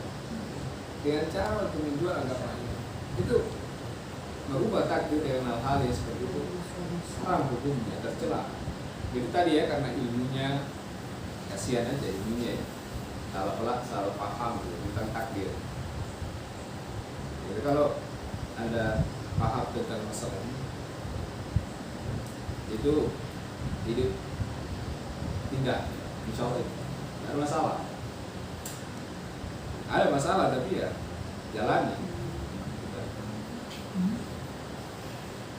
Dengan cara untuk menjual agamanya. Itu merubah takdir dengan hal-hal yang seperti itu. Haram hukumnya, tercela. Jadi tadi ya, karena ilmunya, kasihan aja ilmunya ya. Salah paham tentang takdir. Jadi kalau Anda paham tentang masalah ini, itu hidup indah, insya Allah tidak ada masalah. Ada masalah tapi ya jalani.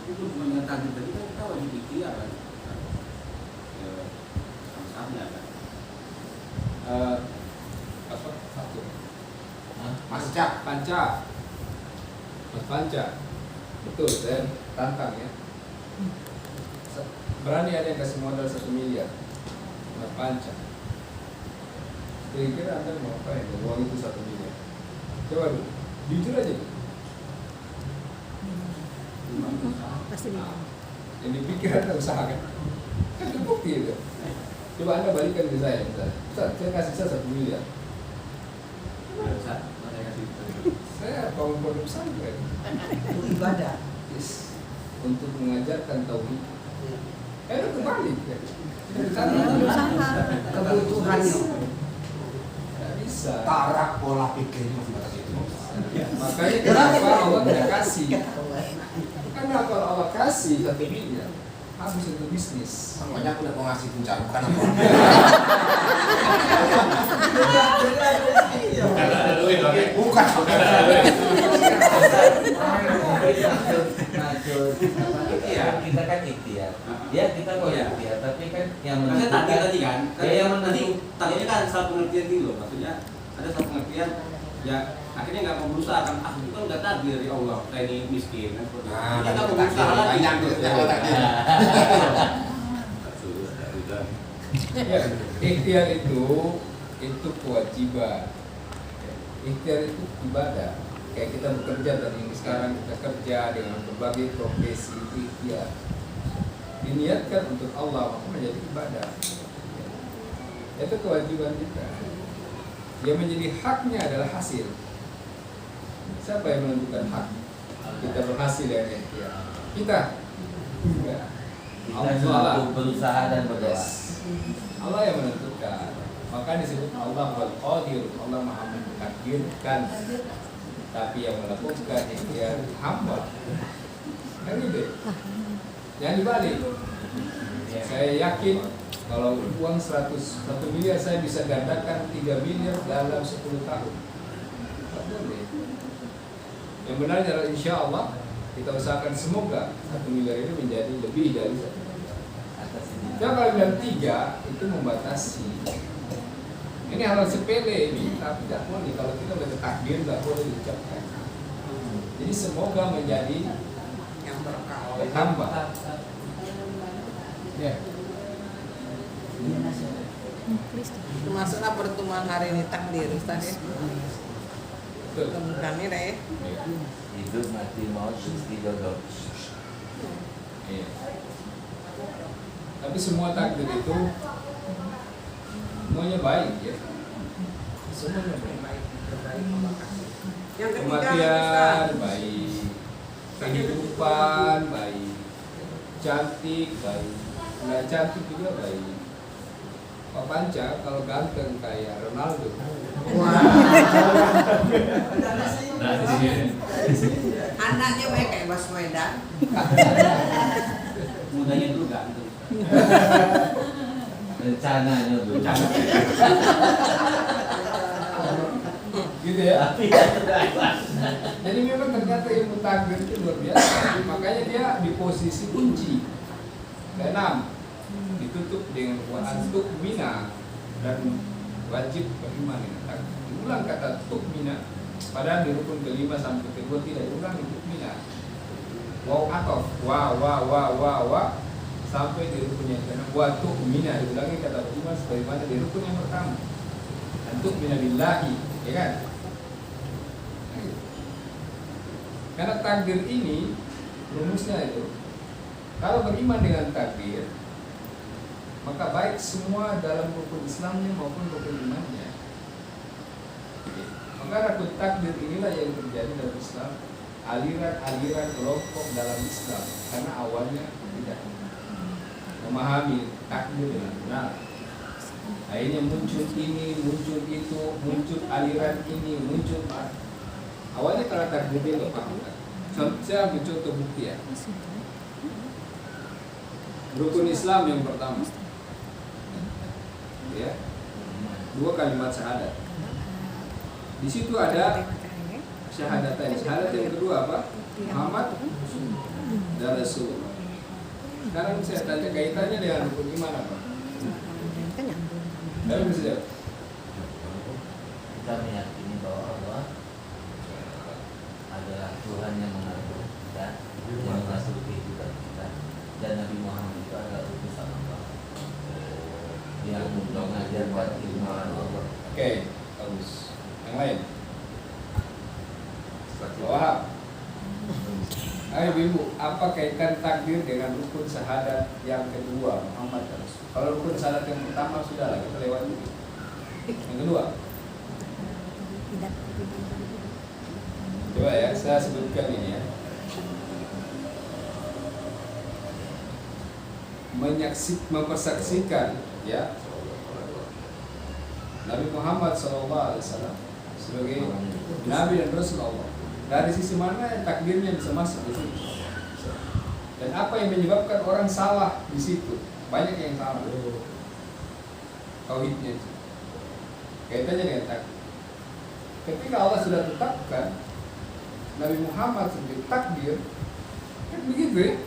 Itu dengan takdir tadi kan kita wajib ikhtiar kan, sama-sama kan. Apa? Satu. Mas Panca. Betul, saya tantang ya. Berani ada yang kasih modal 1 miliar, Mas Panca. Kira-kira Anda mau apa ya? Uang itu 1 miliar. Coba dulu, jujur aja dulu. Pasti bisa. Yang dipikir Anda usaha kan? Kan terbukti itu. Coba Anda balikan ke saya misalnya. Ustaz, saya kasih saya 1 miliar. Saya bangun pondok pesantren Untuk ibadah. yes, untuk mengajarkan tauhid. Itu kembali ya. Kebutuhannya. Tidak bisa. Tarak pola pikirnya sebatas itu. Makanya kenapa Allah tidak kasih? Karena kalau Allah kasih 1 miliar, habis untuk bisnis. Makanya aku udah mau ngasih puncak, bukan apa. Bukan. Kita kan ikhtiar. Ya kita mau ikhtiar, tapi kan yang Maksudnya takdir tadi kan, yang tadi takdirnya kan salah pengertian gitu loh. Maksudnya ada salah pengertian, ya akhirnya nggak mau berusaha kan, itu kan udah takdir ya Allah, saya ini miskin kan. Nah, Kita mau takdir, berusaha lagi. banyak tuh, takdir. Ya, ikhtiar itu kewajiban. Ikhtiar itu ibadah. Kayak kita bekerja tadi, sekarang kita kerja dengan berbagai profesi, itu ikhtiar. Diniatkan untuk Allah, maka menjadi ibadah. Itu kewajiban kita. Yang menjadi haknya adalah hasil. Siapa yang menentukan hak kita berhasil ya? Kita. Enggak. Kita cuma berusaha dan berdoa. Yes. Allah yang menentukan. Maka disebut Allah Al-Qadir, Allah Maha mentakdirkan. Tapi yang melakukan ikhtiar hamba. Kan gitu. Jangan dibalik. Saya yakin kalau uang 1 miliar saya bisa gandakan 3 miliar dalam 10 tahun. Tak boleh. Yang benar adalah insya Allah kita usahakan semoga 1 miliar ini menjadi lebih dari 1 miliar. Jadi kalau bilang 3 itu membatasi. Ini hal sepele ini, tapi tidak boleh. Kalau kita baca takdir tidak boleh diucapkan. Jadi semoga menjadi yang berkah. bertambah. Ya. Termasuklah pertemuan hari ini takdir Ustaz ya. Betul. Mudah-mudahan ini deh. Hidup mati maut mesti jodoh. Iya. Tapi semua takdir itu semuanya baik ya. Semuanya baik. Yang ketiga Kematian Ustaz. baik, kehidupan baik, cantik baik, nggak cantik juga baik. Pak Panca kalau ganteng kayak Ronaldo. Anaknya baik kayak Baswedan. Mudanya dulu ganteng. Rencananya tuh. Gitu ya. Tapi ya sudah. Jadi memang ternyata ilmu takdir itu luar biasa. Makanya dia di posisi kunci. Keenam, ditutup dengan wa antuk mina dan wajib beriman dengan takdir. Diulang kata tukmina. Padahal di rukun kelima sampai kedua tidak diulang tukmina. Wow atof, wa sampai di rukun yang keenam wa tukmina diulangi kata beriman sebagaimana di rukun yang pertama. Antuk mina billahi, ya kan? Karena takdir ini rumusnya itu kalau beriman dengan takdir maka baik semua dalam rukun Islamnya maupun rukun imannya. Maka rukun takdir inilah yang terjadi dalam Islam, aliran-aliran kelompok dalam Islam karena awalnya tidak memahami takdir dengan benar. Akhirnya muncul ini, muncul itu, muncul aliran ini, muncul awalnya kalau takdir dia nggak paham. Saya ambil contoh bukti ya. Rukun Islam yang pertama, ya, 2 kalimat syahadat. Di situ ada syahadatain. Syahadat yang kedua apa? Muhammad dan Rasulullah. Sekarang saya tanya kaitannya dengan rukun iman apa? Dalam bisa jawab. Kita meyakini bahwa Allah adalah Tuhan yang mengatur kita, yang mengatur kehidupan kita, dan Nabi Muhammad itu adalah utusan Allah yang mengajar buat ilmu Allah. Oke, bagus. Yang lain. Wahab. Ayo Ibu, apa kaitan takdir dengan rukun syahadat yang kedua Muhammad dan Rasul? Kalau rukun syahadat yang pertama sudah lah kita lewati. Yang kedua, coba ya saya sebutkan ini ya. Mempersaksikan ya Nabi Muhammad SAW sebagai Nabi dan Rasul Allah. Dari sisi mana takdirnya bisa masuk di situ? Dan apa yang menyebabkan orang salah di situ? Banyak yang salah. Tauhidnya itu. Kaitannya dengan takdir. Ketika Allah sudah tetapkan Nabi Muhammad sebagai takdir, kan begitu ya?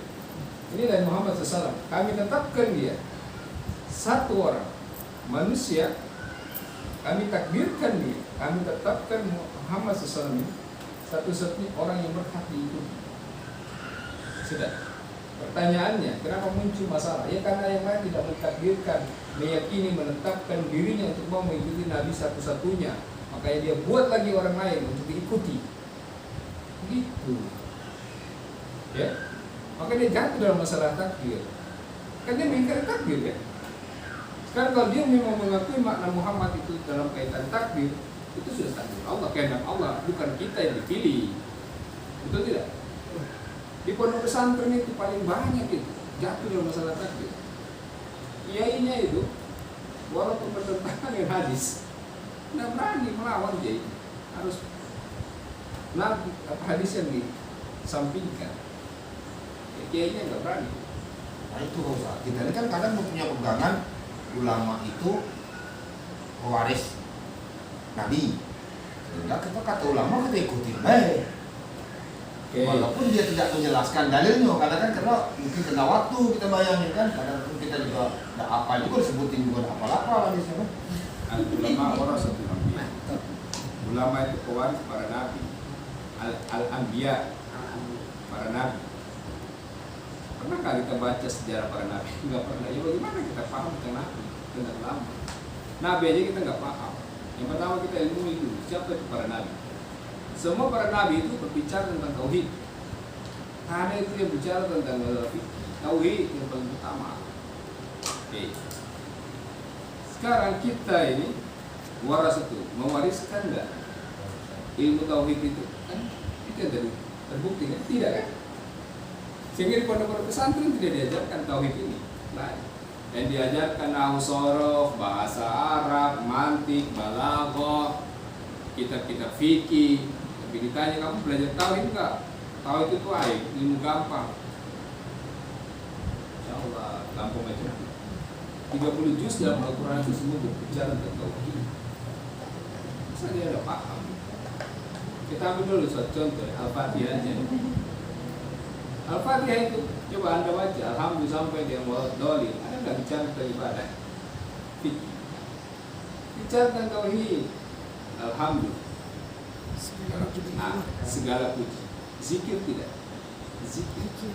Ini Nabi Muhammad SAW. Kami tetapkan dia satu orang manusia. Kami takdirkan dia. Kami tetapkan Muhammad SAW satu-satunya orang yang berhak diikuti. Sudah. Pertanyaannya, kenapa muncul masalah? Ya karena yang lain tidak mentakdirkan, meyakini, menetapkan dirinya untuk mau mengikuti Nabi satu-satunya. Makanya dia buat lagi orang lain untuk diikuti. Gitu. Ya. Maka dia jatuh dalam masalah takdir. Kan dia mengingkari takdir ya. Sekarang kalau dia memang mengakui makna Muhammad itu dalam kaitan takdir, Itu sudah takdir Allah, kehendak Allah, bukan kita yang dipilih. Betul tidak? Di pondok pesantren itu paling banyak itu jatuh dalam masalah takdir. Kiainya itu walaupun bertentangan dengan hadis, nggak berani melawan kiai. Harus nabi hadis yang disampingkan. Kiainya nggak berani. Nah itu Ustaz. Kita ini kan kadang mempunyai pegangan ulama itu pewaris Nabi. Sehingga kita kata ulama kita ikutin baik. Walaupun dia tidak menjelaskan dalilnya, kadang kan mungkin kena waktu kita bayangin kan, kadang kita juga tidak apa juga disebutin juga apa-apa di sana. Ulama orang satu nabi. Ulama itu pewaris para nabi. Al-anbiya, para nabi. Pernahkah kita baca sejarah para nabi? Enggak pernah. Ya bagaimana kita paham tentang nabi, tentang ulama? Nabi aja kita nggak paham. Yang pertama kita ilmu itu siapa itu para nabi. Semua para nabi itu berbicara tentang tauhid. Ada itu yang bicara tentang tauhid yang paling utama. Oke. Sekarang kita ini waras itu mewariskan nggak ilmu tauhid itu? Kan itu yang tadi terbukti kan? Tidak kan? Sehingga di pondok pesantren tidak diajarkan tauhid ini. Lain. Yang diajarkan nahwu shorof, bahasa Arab, mantik, balaghah, kitab-kitab fikih. Tapi ditanya kamu belajar tauhid enggak? Tauhid itu aib, ilmu gampang. Ya Allah, gampang aja. 30 juz dalam Al-Quran itu semua berbicara tentang tauhid. Masa dia tidak paham? Kita ambil dulu suatu contoh, Al-Fatihah aja. Al-Fatihah itu, coba Anda baca, Alhamdulillah sampai dia waladhdallin. Ada nggak bicara tentang ibadah? Fikih. Bicara tentang tauhid. Alhamdulillah. Nah, segala puji. Zikir tidak? Zikir.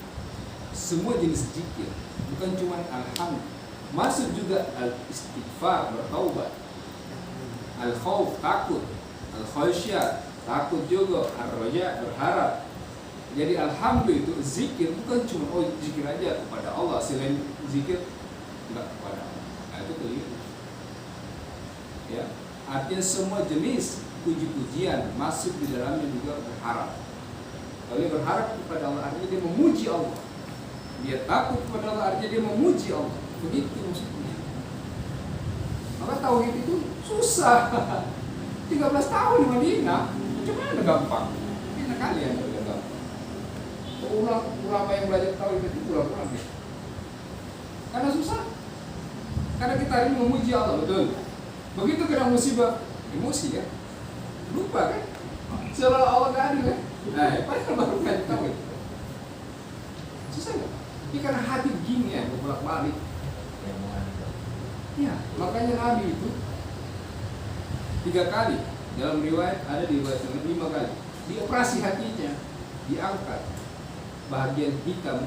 Semua jenis zikir, bukan cuma alhamdulillah. Masuk juga al-istighfar, bertaubat. Al-khauf, takut. Al-khasyah, takut juga. Ar-raja, berharap. Jadi alhamdulillah itu zikir bukan cuma zikir aja kepada Allah, selain zikir enggak kepada Allah. Nah, itu keliru. Ya, artinya semua jenis puji-pujian masuk di dalamnya juga berharap. Kalau dia berharap kepada Allah artinya dia memuji Allah. Dia takut kepada Allah artinya dia memuji Allah. Begitu maksudnya. Maka tauhid itu susah. 13 tahun di Madinah, cuma ada gampang. Enak kali yang udah gampang. Ulama yang belajar tauhid itu pulang-pulang ya. Karena susah. Karena kita hari ini memuji Allah, betul. Begitu kena musibah, emosi kan? Lupa kan? Seolah Allah gak adil kan? Nah, padahal baru kan tauhid. Susah nggak? Ini karena hati begini ya, bolak-balik. Ya, makanya Nabi itu 3 kali dalam riwayat, ada di riwayat 5 kali dioperasi hatinya, diangkat bagian hitam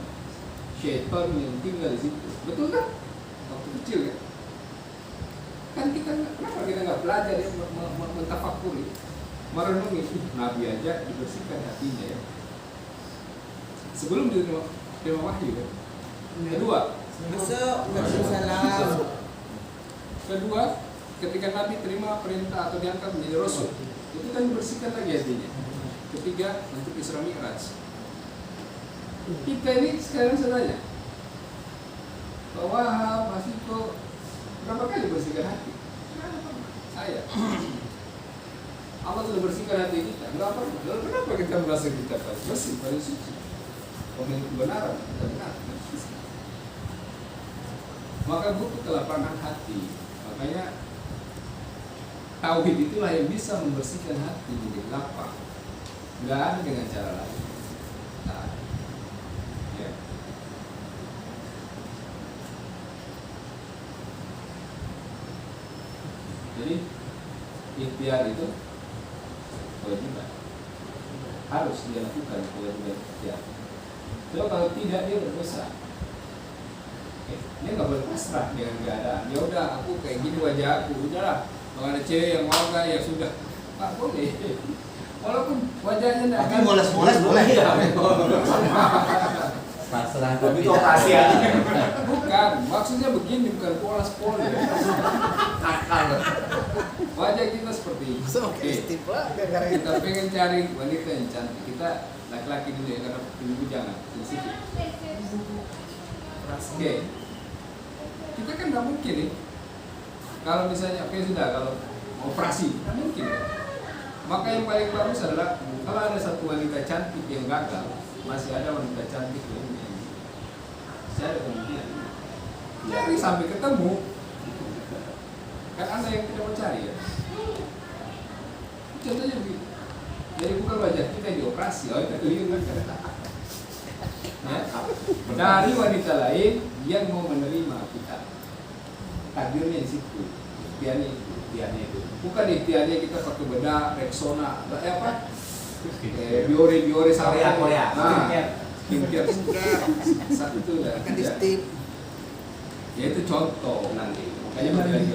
syaitan yang tinggal di situ. Betul kan? Waktu kecil kan? Kan kita kenapa kita nggak belajar ya mentafakuri, merenungi Nabi aja dibersihkan hatinya ya sebelum diterima wahyu kan? Kedua, ketika Nabi terima perintah atau diangkat menjadi Rasul, itu kan dibersihkan lagi hatinya. Ketiga, untuk Isra Mi'raj. Kita ini sekarang saya Pak Wahab, Mas Iko, berapa kali bersihkan hati? Saya. Allah sudah bersihkan hati kita. Enggak pernah. Lalu kenapa kita merasa kita bersih, paling suci? Pemilik kebenaran, kita benar. Maka butuh kelapangan hati. Makanya tauhid itulah yang bisa membersihkan hati menjadi lapang. Enggak ada dengan cara lain. Nah, ya. Jadi ikhtiar itu kewajiban, harus dia lakukan kewajiban ikhtiar. Kalau tidak dia berdosa. Dia nggak boleh pasrah dengan keadaan. Ya udah, aku kayak gini wajah aku, udahlah. Kalau ada cewek yang mau nggak ya sudah, tak boleh. Walaupun wajahnya tidak. Tapi moles-moles boleh ya. Fase serahkan Begitu tidak. operasi aja. Bukan, maksudnya begini, bukan pola-pola. Akal. Wajah kita seperti ini. Oke. Kita pengen cari wanita yang cantik. Kita laki-laki dulu ya, karena ibu jangan sensitif. Oke. Kita kan nggak mungkin nih. Kalau misalnya oke sudah, kalau operasi nggak mungkin. Maka yang paling bagus adalah kalau ada satu wanita cantik yang gagal, masih ada wanita cantik yang masih ada kemungkinan. Cari sampai ketemu. Kan Anda yang tidak mau cari ya. Contohnya begitu. Jadi bukan wajah kita yang dioperasi, oh kita keliru kan. Ya. Dari wanita lain yang mau menerima kita. Takdirnya di situ. Ikhtiarnya itu. Bukan ikhtiarnya kita pakai bedak, Rexona, apa? Biore sampai Korea. skincare satu itu lah. Ya itu contoh nanti. Makanya balik lagi.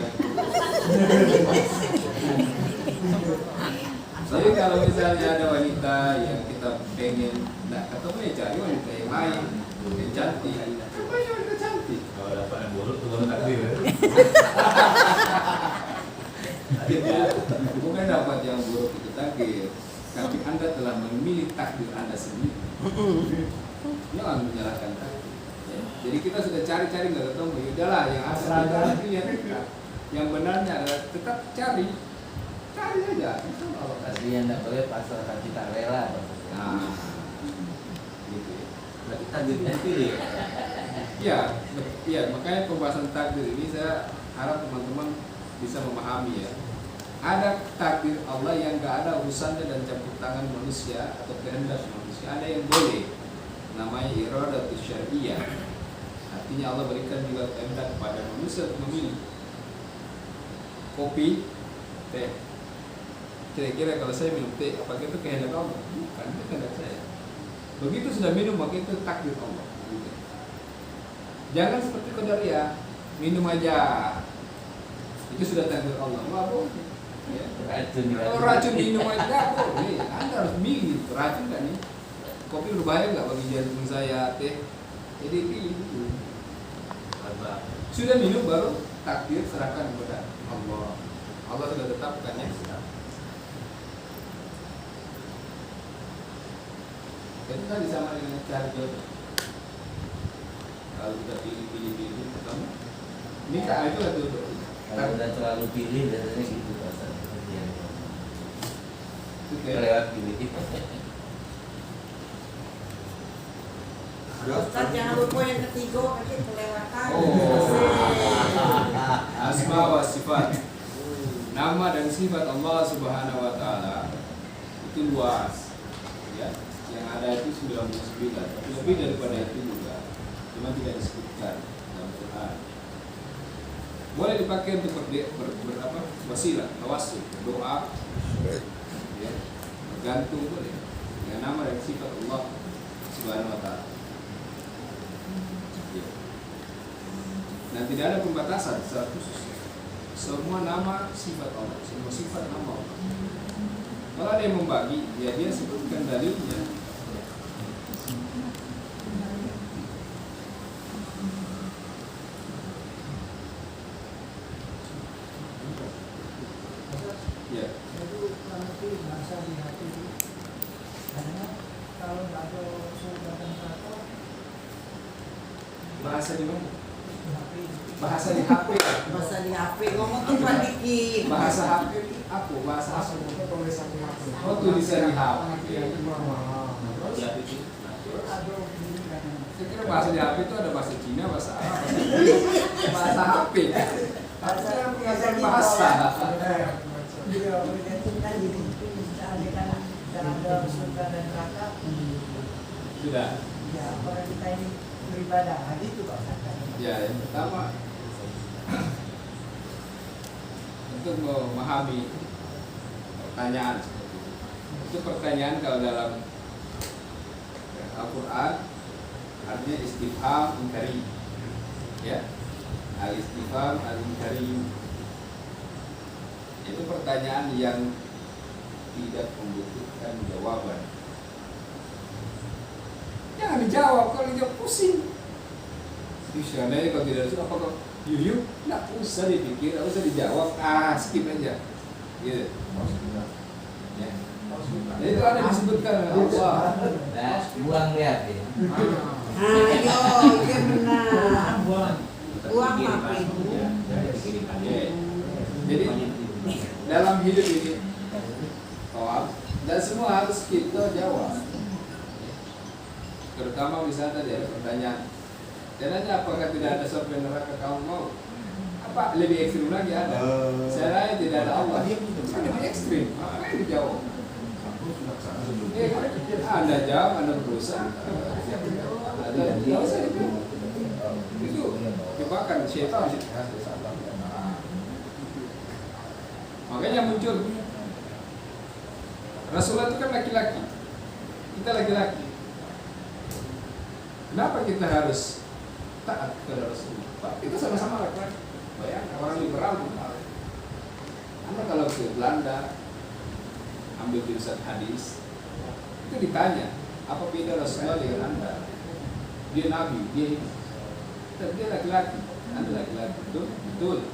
Jadi kalau misalnya ada wanita yang kita pengen, nah ketemu ya cari wanita yang lain, yang cantik. Banyak wanita cantik. Kalau dapat yang buruk tuh baru takdir. Bukan dapat yang buruk itu takdir, tapi Anda telah memilih takdir Anda sendiri. Jangan menyalahkan takdir. Ya. Jadi kita sudah cari-cari nggak ketemu. Yaudahlah, yang ada yang benarnya adalah tetap cari aja. Itu Allah kasih. Tapi yang tidak boleh pasrahkan kita rela. Nah, gitu ya. Berarti takdirnya dipilih. Iya, makanya pembahasan takdir ini saya harap teman-teman bisa memahami ya. Ada takdir Allah yang gak ada urusannya dan campur tangan manusia atau kehendak manusia. Ada yang boleh, namanya iradatus syar'iyah. Artinya Allah berikan juga kehendak kepada manusia untuk memilih kopi, teh. Kira-kira kalau saya minum teh, apakah itu kehendak Allah? Bukan, itu kehendak saya. Begitu sudah minum, maka itu takdir Allah. Gitu. Jangan seperti Qadariyah, minum aja. Itu sudah takdir Allah. Nggak boleh. Ya. Kalau racun minum aja nggak boleh. Anda harus milih racun kan nih. Kopi berbahaya nggak bagi jantung saya, teh. Jadi pilih dulu. Sudah minum baru takdir serahkan kepada Allah. Allah sudah tetapkan ya. Itu tadi sama dengan cari jodoh. Kalau kita pilih ketemu, minta itu lah jodoh. Kalau udah terlalu pilih, biasanya gitu pasal. Oke. Lewat pilih. Ustaz jangan lupa yang ketiga nanti kelewatan. Asma wa sifat. Nama dan sifat Allah Subhanahu wa taala itu luas. Ya. Yang ada itu 99, tapi lebih daripada itu juga. Cuma tidak disebutkan dalam Quran. Boleh dipakai untuk wasilah, tawassul, berdoa, ya, bergantung boleh. Dengan nama dan sifat Allah Subhanahu wa taala. Ya. Dan tidak ada pembatasan secara khusus. Semua nama sifat Allah, semua sifat nama Allah. Kalau ada yang membagi, ya dia sebutkan dalilnya. Ya. Bahasa di mana? Bahasa di HP. Bahasa di HP ngomong cepat dikit. Bahasa HP apa? Bahasa apa? Oh, tulisan di HP. Saya kira bahasa di HP itu ada bahasa Cina, bahasa Arab, bahasa HP. Bahasa. Sudah. Ya, yang pertama untuk memahami pertanyaan seperti itu. Itu pertanyaan kalau dalam Al-Quran artinya istifham inkari, ya, al-istifham al-inkari itu pertanyaan yang tidak membutuhkan jawaban. Jangan dijawab, kalau dijawab pusing. seandainya kalau tidak restu, apa kok yuk, nggak usah dipikir, nggak usah dijawab, skip aja, gitu. Ya. Nah, itu ada disebutkan Allah. Nah, buang lihat ya. Ayo, iya benar. Uang apa itu? Ya. Jadi dalam hidup ini, dan semua harus kita jawab. Terutama misalnya tadi ada pertanyaan, caranya apakah tidak ada surga neraka kamu mau? Apa lebih ekstrim lagi ada? Saya tidak ada Allah. Kan lebih ekstrim. Apa yang dijawab? Anda jawab, Anda berusaha. Ada, nggak usah itu. Itu jebakan syaitan. Makanya muncul Rasulullah itu kan laki-laki, kita laki-laki. Kenapa kita harus taat kepada Rasulullah? Pak, kita sama-sama laki-laki. Bayangkan orang liberal benar. Anda kalau ke Belanda ambil jurusan hadis, itu ditanya apa beda Rasulullah dengan Anda? Dia nabi, dia ini. Dan dia laki-laki, Anda laki-laki, betul.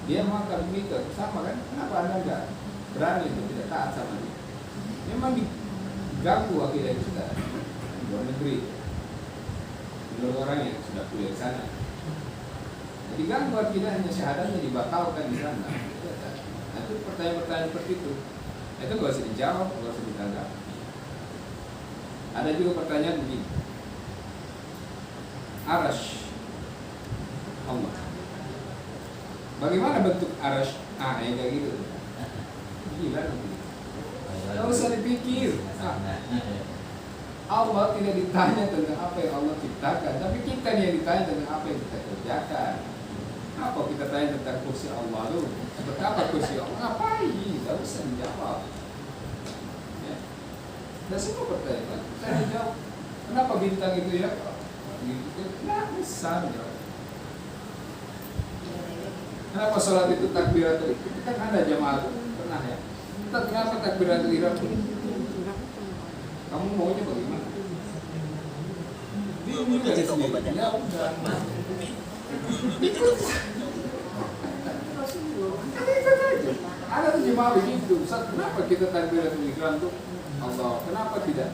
Dia makan begitu, sama kan? Kenapa Anda enggak berani itu tidak taat sama dia? Memang diganggu akidah kita di luar negeri, di luar orang yang sudah kuliah di sana. Jadi ganggu akidahnya, syahadatnya dibatalkan di sana. Nah, itu pertanyaan-pertanyaan seperti itu. Itu gak usah dijawab, gak usah ditanggapi. Ada juga pertanyaan begini. Arash Allah. Bagaimana bentuk arash? Yang kayak gitu. Gila nanti. Gak usah dipikir. Allah tidak ditanya tentang apa yang Allah ciptakan, tapi kita yang ditanya tentang apa yang kita kerjakan. Apa kita tanya tentang kursi Allah dulu? Seperti apa kursi Allah? Ngapain? Gak usah dijawab. Ya. Dan semua pertanyaan kita dijawab. Kenapa bintang itu ya? Gitu. Nah, bisa dijawab. Kenapa sholat itu takbiratul ihram? Kita kan ada jamaah pernah ya. Kita kenapa takbiratul ihram? Kamu maunya bagaimana? Bingung dari sendiri. Ya udah. Ikut aja. Ada tuh jemaah begitu. Ustaz, kenapa kita takbiratul ihram tuh? Allah. Kenapa tidak?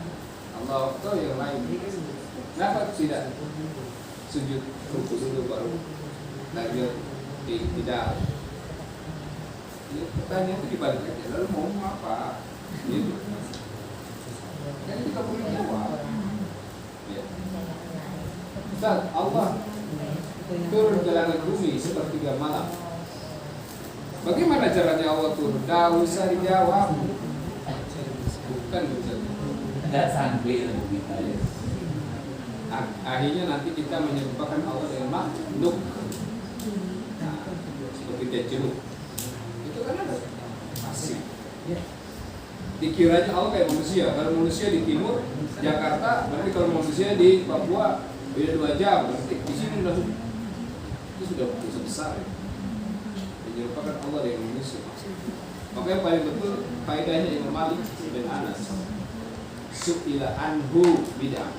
Allah atau yang lain? Kenapa tidak sujud rukuk dulu baru takbir? Tidak. Ya, pertanyaan itu dibalik aja. Lalu mau apa? Gitu. Jadi kita boleh jawab. Ya. Ustaz, Allah turun ke langit bumi sepertiga malam. Bagaimana caranya Allah turun? Tidak usah dijawab. Bukan Ustaz. Tidak sampai kita ya. Akhirnya nanti kita menyerupakan Allah dengan makhluk. Seperti dia jeruk. Itu kan ada masih. Dikiranya Allah kayak manusia. Kalau manusia di timur Jakarta, berarti kalau manusia di Papua beda 2 jam. Berarti di sini udah itu sudah dosa besar. Ya. Menyerupakan Allah dengan manusia. Makanya paling betul faedahnya Imam Malik bin Anas. Su'ila anhu bid'ah.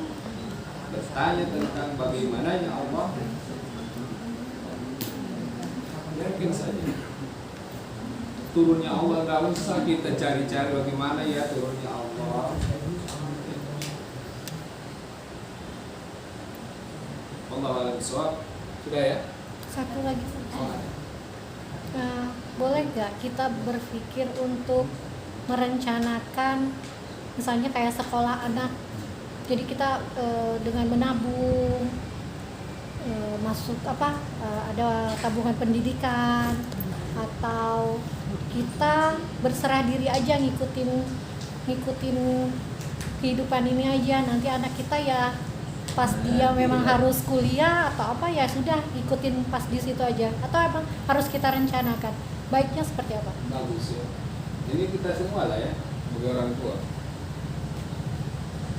Bertanya tentang bagaimananya Allah. Yakin saja. Turunnya Allah, tidak usah kita cari-cari bagaimana ya turunnya Allah. Allah alam bisawab. Sudah ya? Satu lagi. Boleh nggak kita berpikir untuk merencanakan misalnya kayak sekolah anak, jadi kita dengan menabung masuk ada tabungan pendidikan, atau kita berserah diri aja ngikutin kehidupan ini aja, nanti anak kita ya pas dia memang harus kuliah atau apa ya sudah ikutin pas di situ aja, atau emang harus kita rencanakan baiknya seperti apa? Bagus ya. Ini kita semua lah ya sebagai orang tua.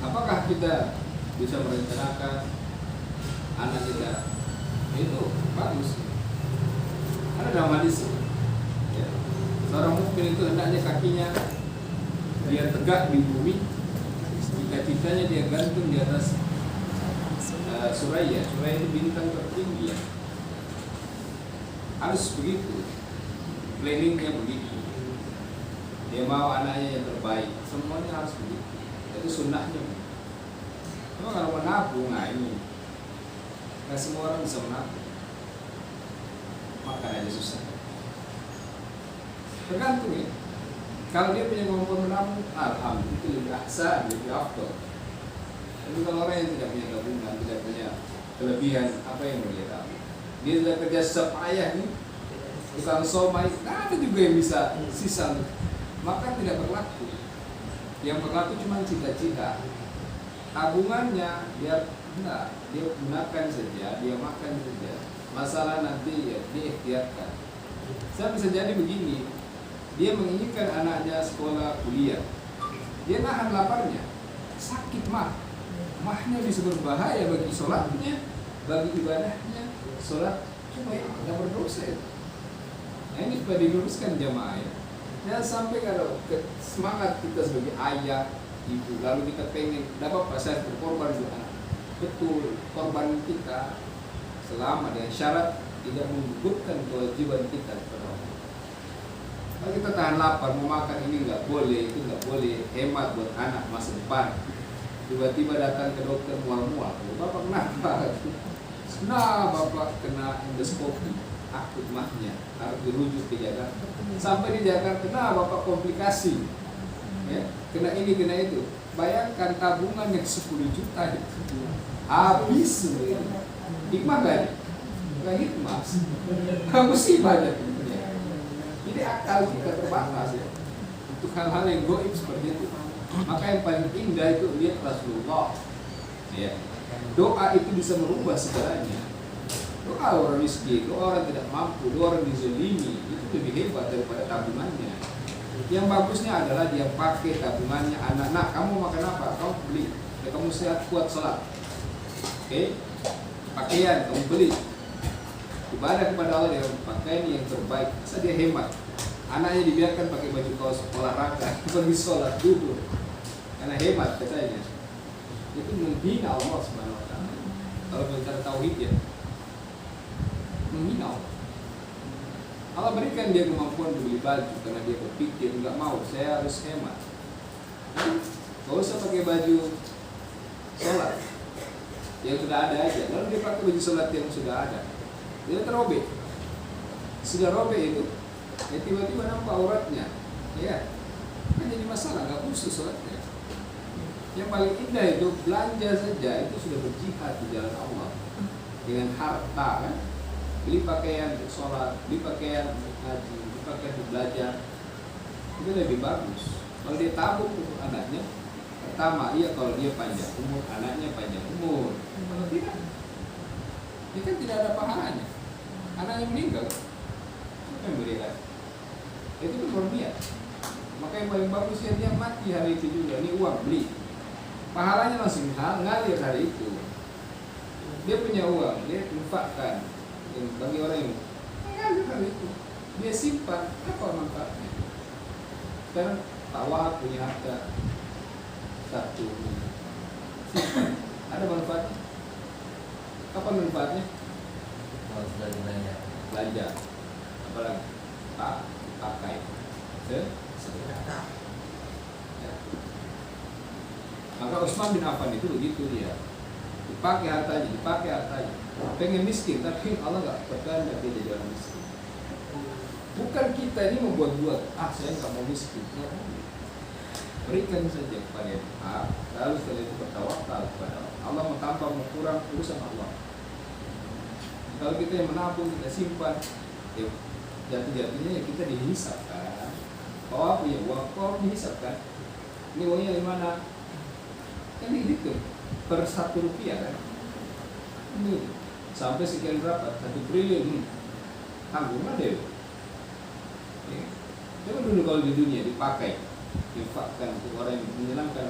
Apakah kita bisa merencanakan anak kita? Itu bagus. Ada dalam hadis ya, seorang mukmin itu hendaknya kakinya dia tegak di bumi, cita-citanya dia gantung di atas Suraya itu bintang tertinggi ya. Harus begitu, planningnya begitu. Dia mau anaknya yang terbaik, semuanya harus begitu. Itu sunnahnya. Cuma kalau menabung, nah ini nggak semua orang bisa menabung. Makan aja susah. Tergantung ya. Kalau dia punya kemampuan menabung, alhamdulillah itu lebih ahsan, lebih afdol. Tapi kalau orang yang tidak punya tabungan, tidak punya kelebihan, apa yang mau dia tabung? Dia sudah kerja sepayah nih, tukang somai, nah ada juga yang bisa sisa, maka tidak berlaku. Yang berlaku cuma cita-cita. Tabungannya dia enggak, dia gunakan saja, dia makan saja. Masalah nanti ya dia ikhtiarkan. Saya bisa jadi begini, dia menginginkan anaknya sekolah kuliah, dia nahan laparnya, sakit mahnya bisa berbahaya bagi sholatnya, bagi ibadahnya. Sholat cuma ya nggak berdosa ya. Nah ini supaya diluruskan jamaah ya. Jangan sampai kalau semangat kita sebagai ayah, ibu, lalu kita pengen, dapat apa saya berkorban untuk anak. Betul, korban kita selama dengan syarat tidak menggugurkan kewajiban kita kepada Allah. Kalau kita tahan lapar, mau makan ini nggak boleh, itu nggak boleh, hemat buat anak masa depan. Tiba-tiba datang ke dokter mual-mual, bapak kenapa? Nah, bapak kena endoskopi, akut mahnya, harus dirujuk ke Jakarta. Sampai di Jakarta, nah bapak komplikasi, ya, kena ini, kena itu. Bayangkan tabungan yang 10 juta itu habis, hikmah kan? Bukan hikmah, musibah aja. Jadi akal kita terbatas ya, untuk hal-hal yang goib seperti itu. Maka yang paling indah itu lihat Rasulullah. Ya. Doa itu bisa merubah segalanya. Doa orang miskin, doa orang tidak mampu, doa orang dizalimi itu lebih hebat daripada tabungannya. Yang bagusnya adalah dia pakai tabungannya. Anak-anak, kamu makan apa? Kamu beli. Ya, kamu sehat kuat sholat. Oke? Pakaian kamu beli. Ibadah kepada Allah dengan pakaian yang terbaik. Masa dia hemat. Anaknya dibiarkan pakai baju kaos olahraga, pergi sholat dulu. Karena hemat katanya. Itu menghina Allah Subhanahu wa taala. Kalau bicara tauhid ya, menghina Allah. Allah berikan dia kemampuan beli baju karena dia berpikir enggak mau, saya harus hemat. Gak usah pakai baju sholat yang sudah ada aja. Lalu dia pakai baju sholat yang sudah ada, dia terobek. Sudah robek itu, ya tiba-tiba nampak auratnya, ya kan jadi masalah, nggak khusus sholatnya. Yang paling indah itu belanja saja itu sudah berjihad di jalan Allah dengan harta kan, beli pakaian untuk sholat, beli pakaian untuk ngaji, beli pakaian untuk belajar, itu lebih bagus. Kalau dia tabung untuk anaknya, pertama iya kalau dia panjang umur, anaknya panjang umur. Kalau tidak, dia kan tidak ada pahalanya. Anaknya meninggal, siapa yang berikan? Itu kan berniat. Maka yang paling bagus ya dia mati hari itu juga. Ini uang beli, pahalanya langsung ngalir hari itu. Dia punya uang, dia infakkan bagi orang yang ngalir hari itu. Dia simpan, apa manfaatnya? Sekarang Pak punya harta satu, simpan, ada manfaatnya? Apa manfaatnya? Kalau sudah Belanja, apalagi pakai, sedekah. Ya. Maka Utsman bin Affan itu begitu dia, dipakai hartanya, pengen miskin tapi Allah nggak berkehendak dia jadi orang miskin. Bukan kita ini membuat-buat, saya nggak mau miskin, nggak boleh. Berikan saja kepada yang hak, lalu setelah itu bertawakal kepada Allah. Allah mau tambah mau kurang urusan Allah. Kalau kita yang menabung, kita simpan, ya jati-jatinya ya kita dihisapkan. Kau apa ya uang, kau dihisapkan. Ini uangnya di mana? Kan dihitung per 1 rupiah kan. Ini sampai sekian berapa? 1 triliun. Tanggung ada ya. Coba dulu kalau di dunia dipakai, difakkan untuk orang yang menyenangkan,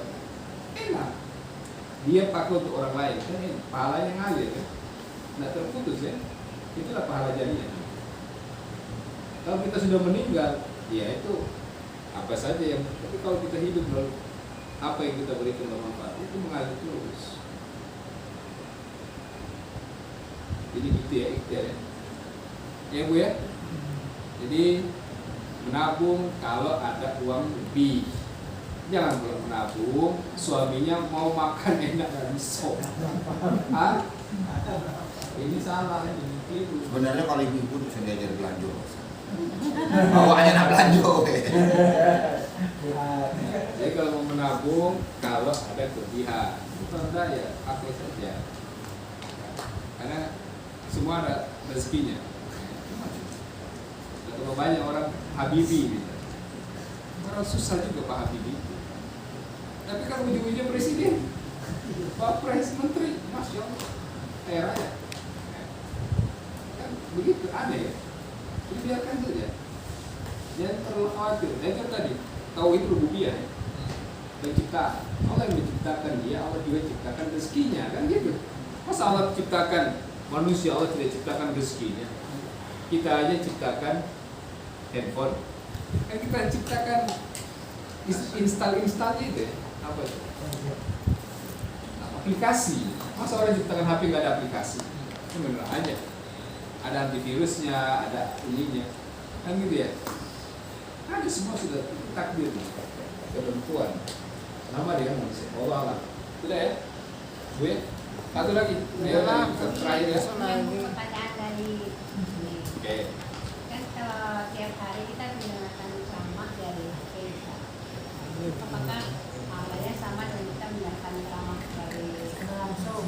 enak. Dia pakai untuk orang lain, kan pahalanya ngalir kan. Nggak terputus ya, itulah pahala jadinya. Kalau kita sudah meninggal, ya itu apa saja yang. Tapi kalau kita hidup lalu apa yang kita berikan bermanfaat itu mengalir terus. Jadi gitu ya ikhtiar ya. Ya Bu ya. Jadi menabung kalau ada uang lebih. Jangan kalau menabung suaminya mau makan enak dan sok. Ah? Ini salah ini keliru. Sebenarnya kalau ibu-ibu bisa diajar belanja. Bawaannya nak belanja. Jadi kalau mau menabung kalau ada kelebihan. Kalau enggak ya pakai saja. Karena semua ada rezekinya. Kalau banyak orang Habibie gitu. Orang susah juga Pak Habibie. Tapi kan ujung-ujungnya presiden, Wapres, menteri, Masya Allah, kaya raya. Kan begitu, aneh ya. Jadi biarkan saja. Jangan terlalu khawatir. Dan kan tadi, tauhid rububiyah ya. Penciptaan. Allah yang menciptakan dia, Allah juga ciptakan rezekinya, kan gitu. Masa Allah ciptakan manusia, Allah tidak ciptakan rezekinya. Kita aja ciptakan handphone. Kan kita ciptakan install-installnya itu ya. Apa itu? Aplikasi. Masa orang ciptakan HP nggak ada aplikasi? Itu bener aja. Ada antivirusnya, ada ininya. Kan gitu ya. Ada semua sudah takdir, ketentuan. Nama dia manusia. Allah lah. Sudah ya? Bu ya? Satu lagi. Biarlah terakhir ya. Pertanyaan dari Oke. kan kalau tiap hari kita menggunakan ceramah dari Indonesia, apakah amalnya sama dengan kita mendengarkan ceramah dari secara langsung?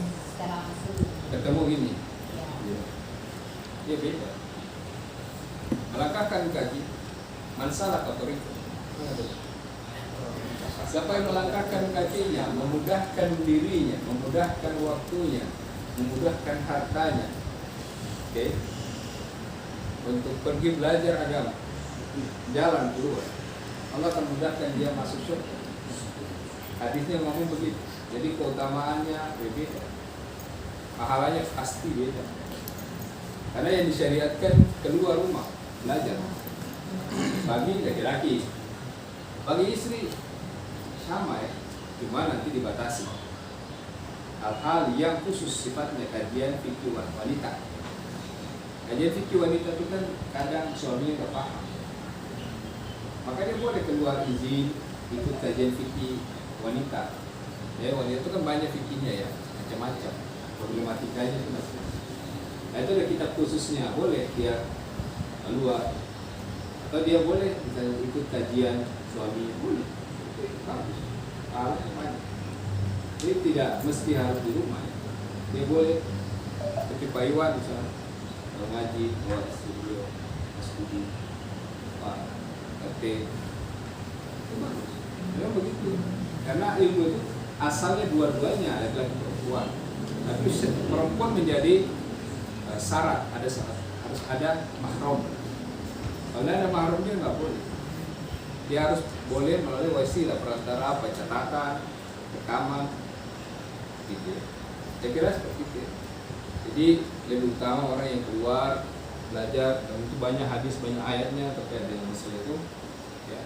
Ketemu gini. Ya. Dia beda. Melangkahkan kaki. Mansalah kotoriku. Siapa yang melangkahkan kakinya, memudahkan dirinya, memudahkan waktunya, memudahkan hartanya, oke, untuk pergi belajar agama, jalan keluar, Allah akan mudahkan dia masuk surga. Hadisnya ngomong begitu. Jadi keutamaannya berbeda, pahalanya pasti beda. Karena yang disyariatkan keluar rumah belajar, bagi laki-laki, bagi istri sama ya, cuma nanti dibatasi hal-hal yang khusus sifatnya kajian fikih wanita. Kajian fikih wanita itu kan kadang suaminya nggak paham, makanya boleh keluar izin ikut kajian fikih wanita. Ya, wanita itu kan banyak fikihnya ya, macam-macam problematikanya itu macam. Nah itu ada kitab khususnya, boleh dia keluar, atau dia boleh misalnya ikut kajian suami, boleh. Bagus, alatnya banyak. Jadi tidak mesti harus di rumah ya. Dia boleh seperti Pak Iwan misalnya kalau ngaji, bawa studio, studi, RT, itu bagus. Memang begitu. Karena ilmu itu asalnya dua-duanya, laki-laki perempuan. Tapi perempuan menjadi syarat, ada syarat, harus ada mahram. Kalau ada mahramnya nggak boleh. Dia harus boleh melalui wasilah perantara apa, catatan, rekaman, gitu. Saya kira seperti itu. Jadi lebih utama orang yang keluar belajar, dan itu banyak hadis, banyak ayatnya terkait dengan masalah itu. Ya.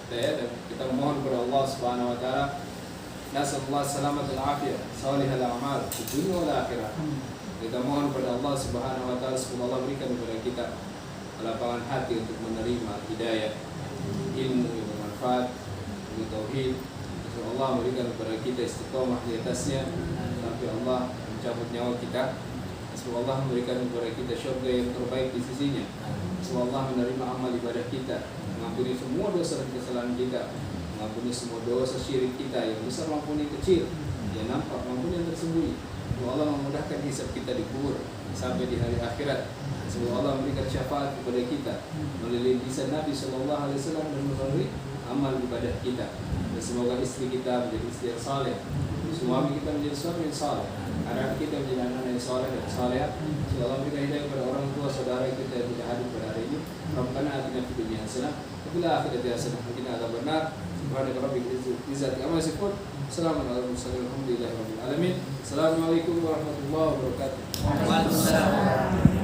Dan kita memohon kepada Allah Subhanahu Wa Taala, nasallallahu selamat dan afiyah, salihal amal, di dunia dan akhirat. Kita mohon kepada Allah Subhanahu Wa Taala semoga Allah berikan kepada kita kelapangan hati untuk menerima hidayah, ilmu yang bermanfaat, ilmu tauhid. Semoga Allah memberikan kepada kita istiqomah di atasnya sampai Allah mencabut nyawa kita. Semoga Allah memberikan kepada kita syurga yang terbaik di sisinya. Semoga Allah menerima amal ibadah kita, mengampuni semua dosa dan kesalahan kita, mengampuni semua dosa syirik kita yang besar maupun yang kecil, yang nampak maupun yang tersembunyi. Semoga Allah memudahkan hisab kita di kubur sampai di hari akhirat. Semoga Allah memberikan syafaat kepada kita melalui lisan Nabi Sallallahu Alaihi Wasallam dan melalui amal ibadah kita. Dan semoga istri kita menjadi istri yang saleh, suami kita menjadi suami yang saleh, anak kita menjadi anak yang saleh dan saleh. Semoga Allah memberikan hidayah kepada orang tua saudara kita yang tidak hadir pada hari ini. Rabbana atina fid dunya hasanah wa fil akhirati hasanah wa qina adzabannar. Subhanaka rabbil izzati amma yasifun. Assalamu alaikum warahmatullahi wabarakatuh. Assalamualaikum warahmatullahi wabarakatuh. Waalaikumsalam.